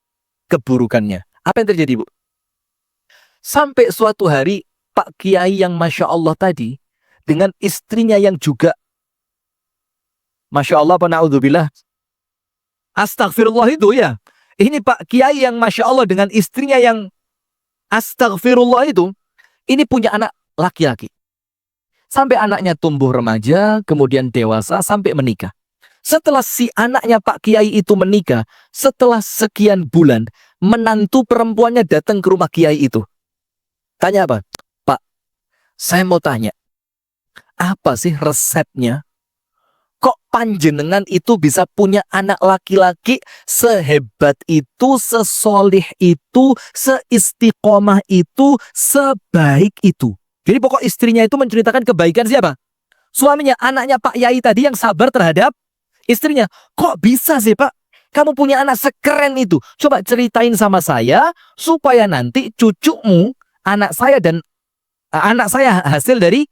keburukannya. Apa yang terjadi, Bu? Sampai suatu hari Pak Kiai yang Masya Allah tadi dengan istrinya yang juga Masya Allah, na'udzubillah, astagfirullah itu ya. Ini Pak Kiai yang Masya Allah dengan istrinya yang astagfirullah itu, ini punya anak laki-laki. Sampai anaknya tumbuh remaja, kemudian dewasa, sampai menikah. Setelah si anaknya Pak Kiai itu menikah, setelah sekian bulan, menantu perempuannya datang ke rumah Kiai itu. Tanya apa? Pak, saya mau tanya, apa sih resepnya? Kok panjenengan itu bisa punya anak laki-laki sehebat itu, sesolih itu, seistiqomah itu, sebaik itu? Jadi pokok istrinya itu menceritakan kebaikan siapa? Suaminya, anaknya Pak Yai tadi yang sabar terhadap istrinya. Kok bisa sih, Pak? Kamu punya anak sekeren itu. Coba ceritain sama saya supaya nanti cucumu, anak saya dan anak saya hasil dari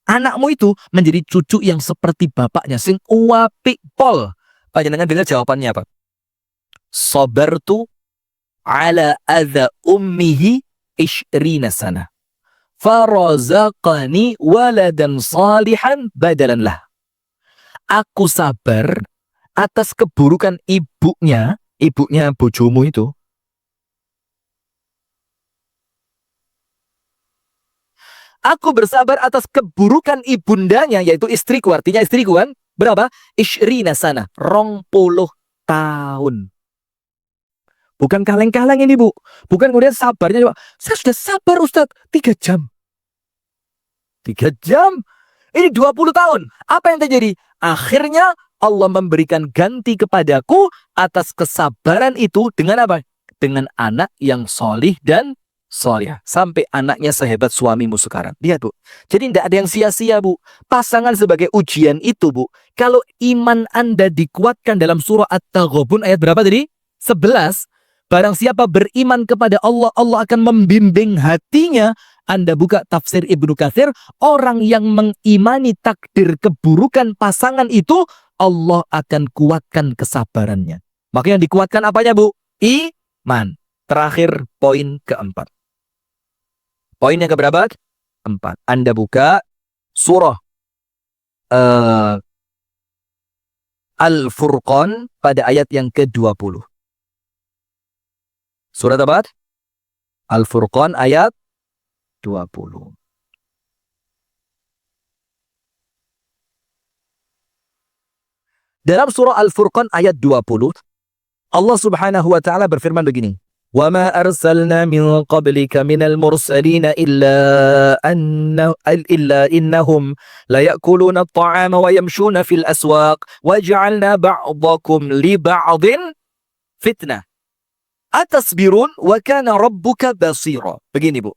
anakmu itu menjadi cucu yang seperti bapaknya, sing uapik pol. Panjenengan dengar jawabannya apa? Sabartu ala adza ummihi ishrina sana. Farazaqani waladan salihan badalan lah. Aku sabar atas keburukan ibunya bojomu itu. Aku bersabar atas keburukan ibundanya, yaitu istriku, artinya istriku kan. Berapa? Ishrina sana, 20 tahun. Bukan kaleng-kaleng ini, Bu. Bukan kemudian sabarnya. Saya sudah sabar, Ustadz. 3 jam. 3 jam? Ini 20 tahun. Apa yang terjadi? Akhirnya Allah memberikan ganti kepadaku atas kesabaran itu dengan apa? Dengan anak yang solih dan soleh, sampai anaknya sehebat suamimu sekarang. Lihat, Bu. Jadi tidak ada yang sia-sia, Bu. Pasangan sebagai ujian itu, Bu. Kalau iman Anda dikuatkan dalam surah At-Taghabun ayat berapa tadi? 11. Barang siapa beriman kepada Allah, Allah akan membimbing hatinya. Anda buka tafsir Ibnu Katsir, orang yang mengimani takdir keburukan pasangan itu, Allah akan kuatkan kesabarannya. Maka yang dikuatkan apanya, Bu? Iman. Terakhir, poin keempat. Poin yang keberapa? 4. Anda buka surah uh, Al-Furqan pada ayat yang ke-20. Surat apa? Al-Furqan ayat 20. Dalam surah Al-Furqan ayat 20, Allah Subhanahu wa taala berfirman begini. وَمَا أَرْسَلْنَا مِنْ قَبْلِكَ مِنَ الْمُرْسَلِينَ إِلَّا إِنَّهُمْ لَيَأْكُلُونَ الطَّعَامَ وَيَمْشُونَ فِي الْأَسْوَاقِ وَجَعَلْنَا بَعْضَكُمْ لِبَعْضٍ فِتْنَةً أَتَصْبِرُونَ وَكَانَ رَبُّكَ بَصِيرًا. Begini, Bu.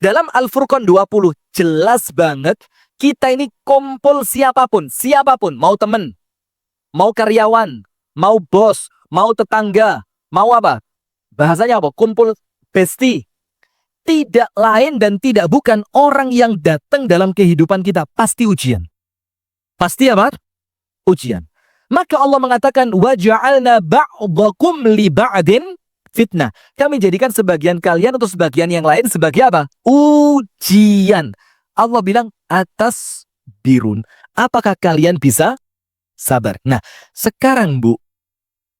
Dalam Al-Furqan 20 jelas banget kita ini kumpul siapapun, mau teman, mau karyawan, mau bos, mau tetangga, mau apa? Bahasanya apa? Kumpul bestie. Tidak lain dan tidak bukan orang yang datang dalam kehidupan kita. Pasti ujian. Pasti apa? Ujian. Maka Allah mengatakan, وَجَعَلْنَا بَعْضَكُمْ لِبَعْدٍ fitnah. Kami jadikan sebagian kalian atau sebagian yang lain sebagai apa? Ujian. Allah bilang, atas birun. Apakah kalian bisa sabar? Nah, sekarang Bu,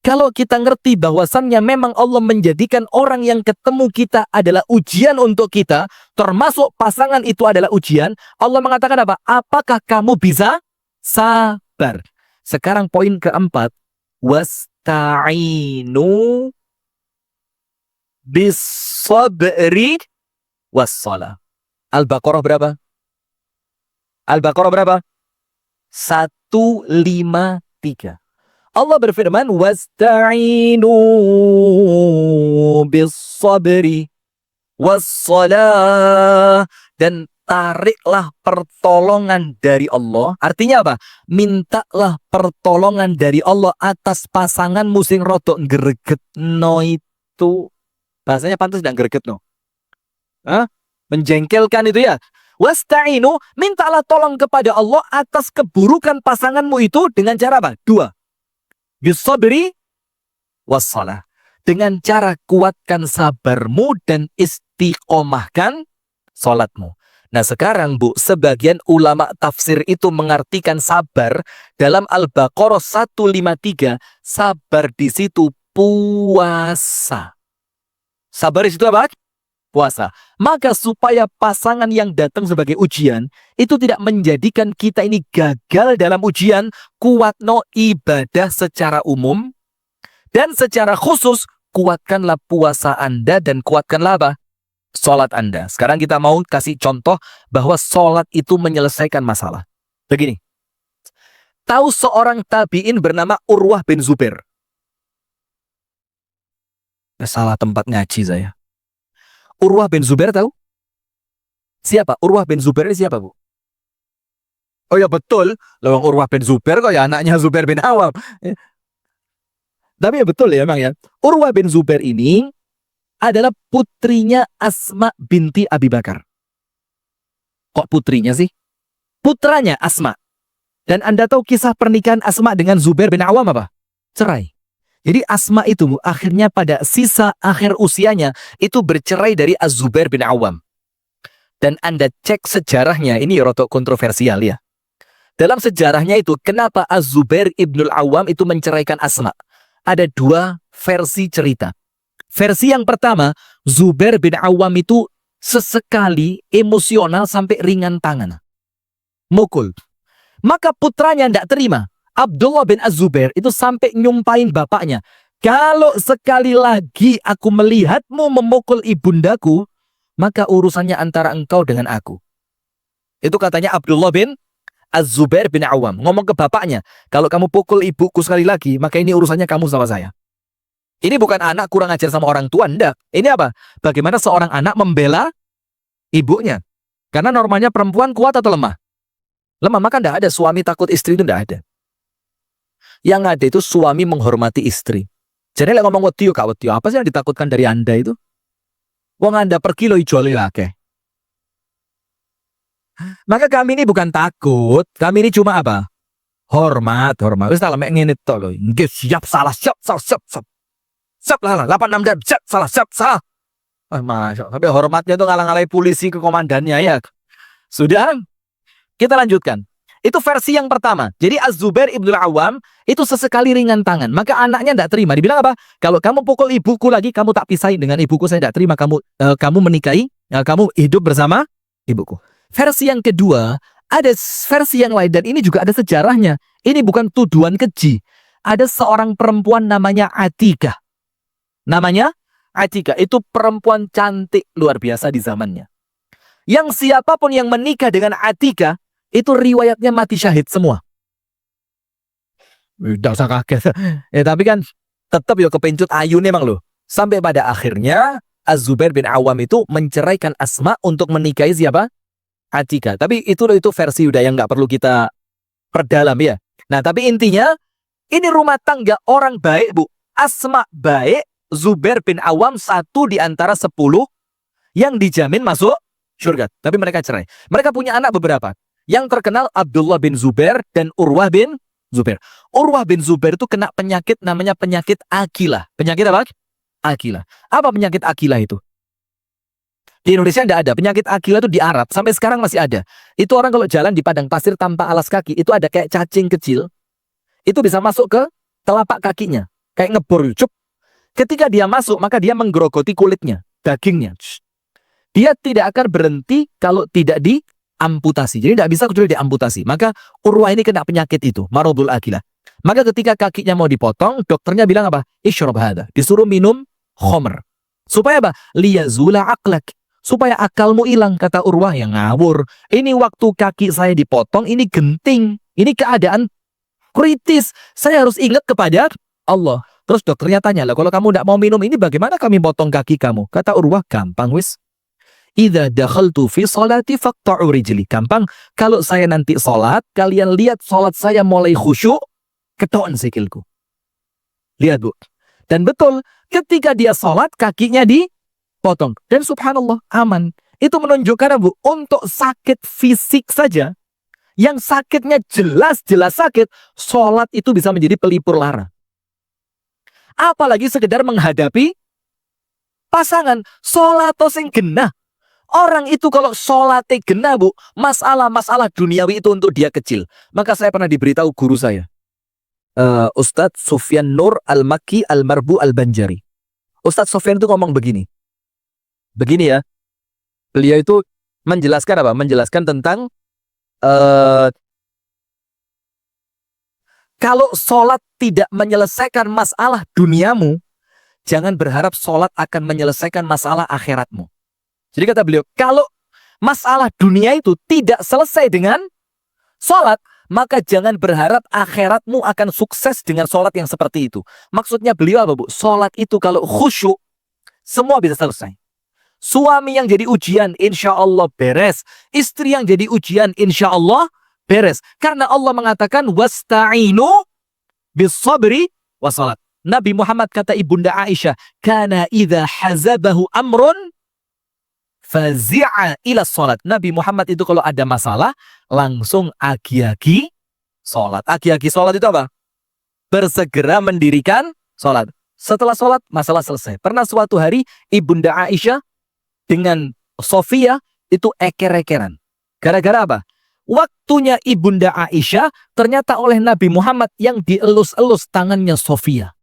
kalau kita ngerti bahwasannya memang Allah menjadikan orang yang ketemu kita adalah ujian untuk kita, termasuk pasangan itu adalah ujian, Allah mengatakan apa? Apakah kamu bisa sabar? Sekarang poin keempat, wasta'inu bis-sabri was-shalah. Al-Baqarah berapa? Al-Baqarah berapa? 153. Allah berfirman, wasta'inu bis-sabri was-shalah, dan tariklah pertolongan dari Allah. Artinya apa? Mintalah pertolongan dari Allah atas pasangan sing rodok gregetno itu. Bahasanya pantas dan gregetno. Hah? Menjengkelkan itu ya. Wasta'inu, mintalah tolong kepada Allah atas keburukan pasanganmu itu dengan cara apa? 2. Bis-sabri was-shalah. Dengan cara kuatkan sabarmu dan istiqomahkan salatmu. Nah sekarang Bu, sebagian ulama tafsir itu mengartikan sabar dalam Al-Baqarah 153, sabar di situ puasa. Sabar di situ apa? Puasa. Maka supaya pasangan yang datang sebagai ujian itu tidak menjadikan kita ini gagal dalam ujian, kuatno ibadah secara umum dan secara khusus kuatkanlah puasa Anda dan kuatkanlah apa? Salat Anda. Sekarang kita mau kasih contoh bahwa salat itu menyelesaikan masalah. Begini. Tahu seorang tabi'in bernama Urwah bin Zubair? Salah tempat ngaji saya. Urwah bin Zubair tahu? Siapa? Urwah bin Zubair ini siapa, Bu? Oh ya betul. Lawang Urwah bin Zubair kok ya anaknya Zubair bin Awam. Tapi ya betul ya emang ya. Urwah bin Zubair ini adalah putrinya Asma binti Abi Bakar. Kok putrinya sih? Putranya Asma. Dan Anda tahu kisah pernikahan Asma dengan Zubair bin Awam apa? Cerai. Jadi Asma itu akhirnya pada sisa akhir usianya itu bercerai dari Az-Zubair bin Awam. Dan Anda cek sejarahnya, ini rotok kontroversial ya. Dalam sejarahnya itu, kenapa Az-Zubair ibnul Awam itu menceraikan Asma? Ada 2 versi cerita. Versi yang pertama, Zubair bin Awam itu sesekali emosional sampai ringan tangan. Mukul. Maka putranya tidak terima. Abdullah bin Az-Zubair itu sampai nyumpahin bapaknya. Kalau sekali lagi aku melihatmu memukul ibundaku, maka urusannya antara engkau dengan aku. Itu katanya Abdullah bin Az-Zubair bin Awam. Ngomong ke bapaknya, kalau kamu pukul ibuku sekali lagi, maka ini urusannya kamu sama saya. Ini bukan anak kurang ajar sama orang tua, enggak. Ini apa? Bagaimana seorang anak membela ibunya. Karena normalnya perempuan kuat atau lemah? Lemah, maka enggak ada suami takut istri, itu enggak ada. Yang ada itu suami menghormati istri. Jadi lek ngomong wedi yo gak wedi, apa sih yang ditakutkan dari Anda itu? Wong Anda pergi lo ijoli akeh. Maka kami ini bukan takut, kami ini cuma apa? Hormat. Wis tak mek ngene tok lho. Nggih siap salah, siap. Siap lah, 86 dan siap salah. Masya Allah. Tapi hormatnya itu ngalah-ngalahi polisi ke komandannya ya. Sudah, Kita lanjutkan. Itu versi yang pertama. Jadi Az-Zubair ibn Awam itu sesekali ringan tangan. Maka anaknya tidak terima. Dibilang apa? Kalau kamu pukul ibuku lagi, kamu tak pisahin dengan ibuku. Saya tidak terima kamu menikahi, kamu hidup bersama ibuku. Versi yang kedua, ada versi yang lain. Dan ini juga ada sejarahnya. Ini bukan tuduhan keji. Ada seorang perempuan namanya Atikah. Namanya Atikah. Itu perempuan cantik luar biasa di zamannya. Yang siapapun yang menikah dengan Atikah, itu riwayatnya mati syahid semua. Tidak usah kaget. Ya, tapi kan tetap ya kepencut ayu memang loh. Sampai pada akhirnya Az-Zubair bin Awam itu menceraikan Asma untuk menikahi siapa? Atikah. Tapi itu versi udah yang nggak perlu kita perdalam ya. Nah tapi intinya ini rumah tangga orang baik bu. Asma baik, Zubair bin Awam satu di antara 10 yang dijamin masuk surga. Tapi mereka cerai. Mereka punya anak beberapa. Yang terkenal Abdullah bin Zubair dan Urwah bin Zubair. Urwah bin Zubair itu kena penyakit namanya penyakit Akilah. Penyakit apa? Akilah. Apa penyakit Akilah itu? Di Indonesia tidak ada. Penyakit Akilah itu di Arab. Sampai sekarang masih ada. Itu orang kalau jalan di padang pasir tanpa alas kaki, itu ada kayak cacing kecil. Itu bisa masuk ke telapak kakinya. Kayak ngebor. Cup. Ketika dia masuk, maka dia menggerogoti kulitnya, dagingnya. Dia tidak akan berhenti kalau tidak amputasi. Jadi tidak bisa kecuali diamputasi. Maka Urwah ini kena penyakit itu, maradul akilah. Maka ketika kakinya mau dipotong, dokternya bilang apa? Isyrab hadha. Disuruh minum khomer. Supaya apa? Liyazula aqlak. Supaya akalmu hilang, kata Urwah yang ngawur. Ini waktu kaki saya dipotong, ini genting. Ini keadaan kritis. Saya harus ingat kepada Allah. Terus dokternya tanya, lah kalau kamu tidak mau minum ini bagaimana kami potong kaki kamu? Kata Urwah, gampang wis. Idza dakhaltu fi sholati faqta'u rijli. Gampang, kalau saya nanti sholat, kalian lihat sholat saya mulai khusyuk, keton sikilku. Lihat bu. Dan betul, ketika dia sholat, kakinya dipotong. Dan subhanallah, aman. Itu menunjukkan bu, untuk sakit fisik saja, yang sakitnya jelas-jelas sakit, sholat itu bisa menjadi pelipur lara. Apalagi sekedar menghadapi pasangan, sholat atau sing genah. Orang itu kalau sholatnya genah bu, masalah-masalah duniawi itu untuk dia kecil. Maka saya pernah diberitahu guru saya, Ustadz Sufyan Nur Al-Makki Al-Marbu Al-Banjari. Ustadz Sufyan itu ngomong begini. Begini ya, beliau itu menjelaskan apa? Menjelaskan tentang kalau sholat tidak menyelesaikan masalah duniamu, jangan berharap sholat akan menyelesaikan masalah akhiratmu. Jadi kata beliau, kalau masalah dunia itu tidak selesai dengan sholat, maka jangan berharap akhiratmu akan sukses dengan sholat yang seperti itu. Maksudnya beliau apa bu? Sholat itu kalau khusyuk, semua bisa selesai. Suami yang jadi ujian, insya Allah beres. Istri yang jadi ujian, insya Allah beres. Karena Allah mengatakan, wasta'inu bis-sabri wa salat. Nabi Muhammad kata ibunda Aisyah, kana idza hazabahu amrun fazi'a ila sholat. Nabi Muhammad itu kalau ada masalah, langsung agi-agi sholat. Agi-agi sholat itu apa? Bersegera mendirikan sholat. Setelah sholat, masalah selesai. Pernah suatu hari, ibunda Aisyah dengan Sofia itu eker-ekeran. Gara-gara apa? Waktunya ibunda Aisyah, ternyata oleh Nabi Muhammad yang dielus-elus tangannya Sofia.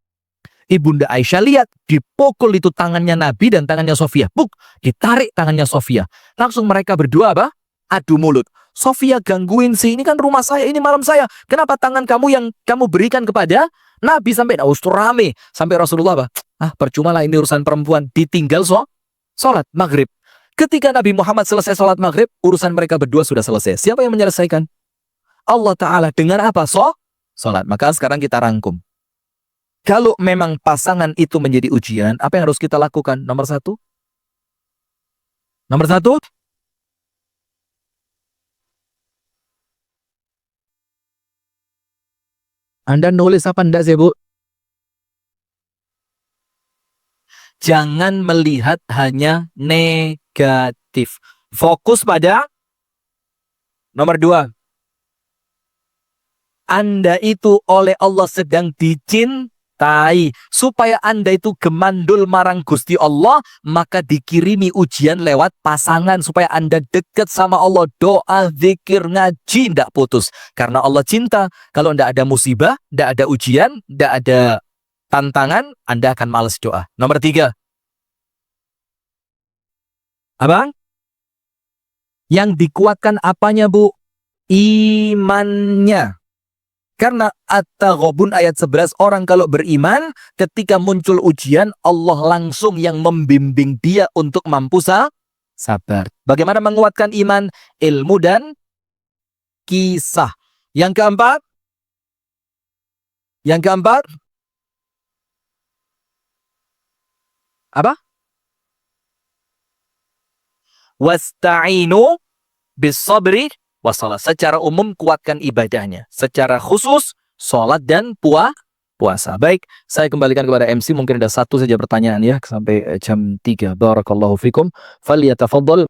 Ibunda Aisyah lihat, dipukul itu tangannya Nabi dan tangannya Sofia. Buk, ditarik tangannya Sofia. Langsung mereka berdua apa? Adu mulut. Sofia gangguin sih, ini kan rumah saya, ini malam saya. Kenapa tangan kamu yang kamu berikan kepada Nabi sampai rame. Sampai Rasulullah apa? Percuma lah ini urusan perempuan. Ditinggal sholat maghrib. Ketika Nabi Muhammad selesai sholat maghrib, urusan mereka berdua sudah selesai. Siapa yang menyelesaikan? Allah Ta'ala. Dengan apa? Sholat. Maka sekarang kita rangkum. Kalau memang pasangan itu menjadi ujian, apa yang harus kita lakukan? Nomor satu, Anda nulis apa enggak sih, Bu? Jangan melihat hanya negatif. Fokus pada nomor 2. Anda itu oleh Allah sedang dicintai. Tai, supaya Anda itu gemandul marang Gusti Allah, maka dikirimi ujian lewat pasangan supaya Anda dekat sama Allah. Doa, zikir, ngaji ndak putus. Karena Allah cinta. Kalau ndak ada musibah, ndak ada ujian, ndak ada tantangan, Anda akan malas doa. Nomor 3. Abang? Yang dikuatkan apanya, Bu? Imannya. Karena At-Taghabun ayat 11, orang kalau beriman, ketika muncul ujian, Allah langsung yang membimbing dia untuk mampu sabar. Bagaimana menguatkan iman? Ilmu dan kisah. Yang keempat? Apa? Wasta'inu bis-sabri wassalah. Secara umum kuatkan ibadahnya. Secara khusus salat dan puasa. Baik, saya kembalikan kepada MC. Mungkin ada satu saja pertanyaan ya sampai jam 3. Barakallahu fikum. Falyatafaddal.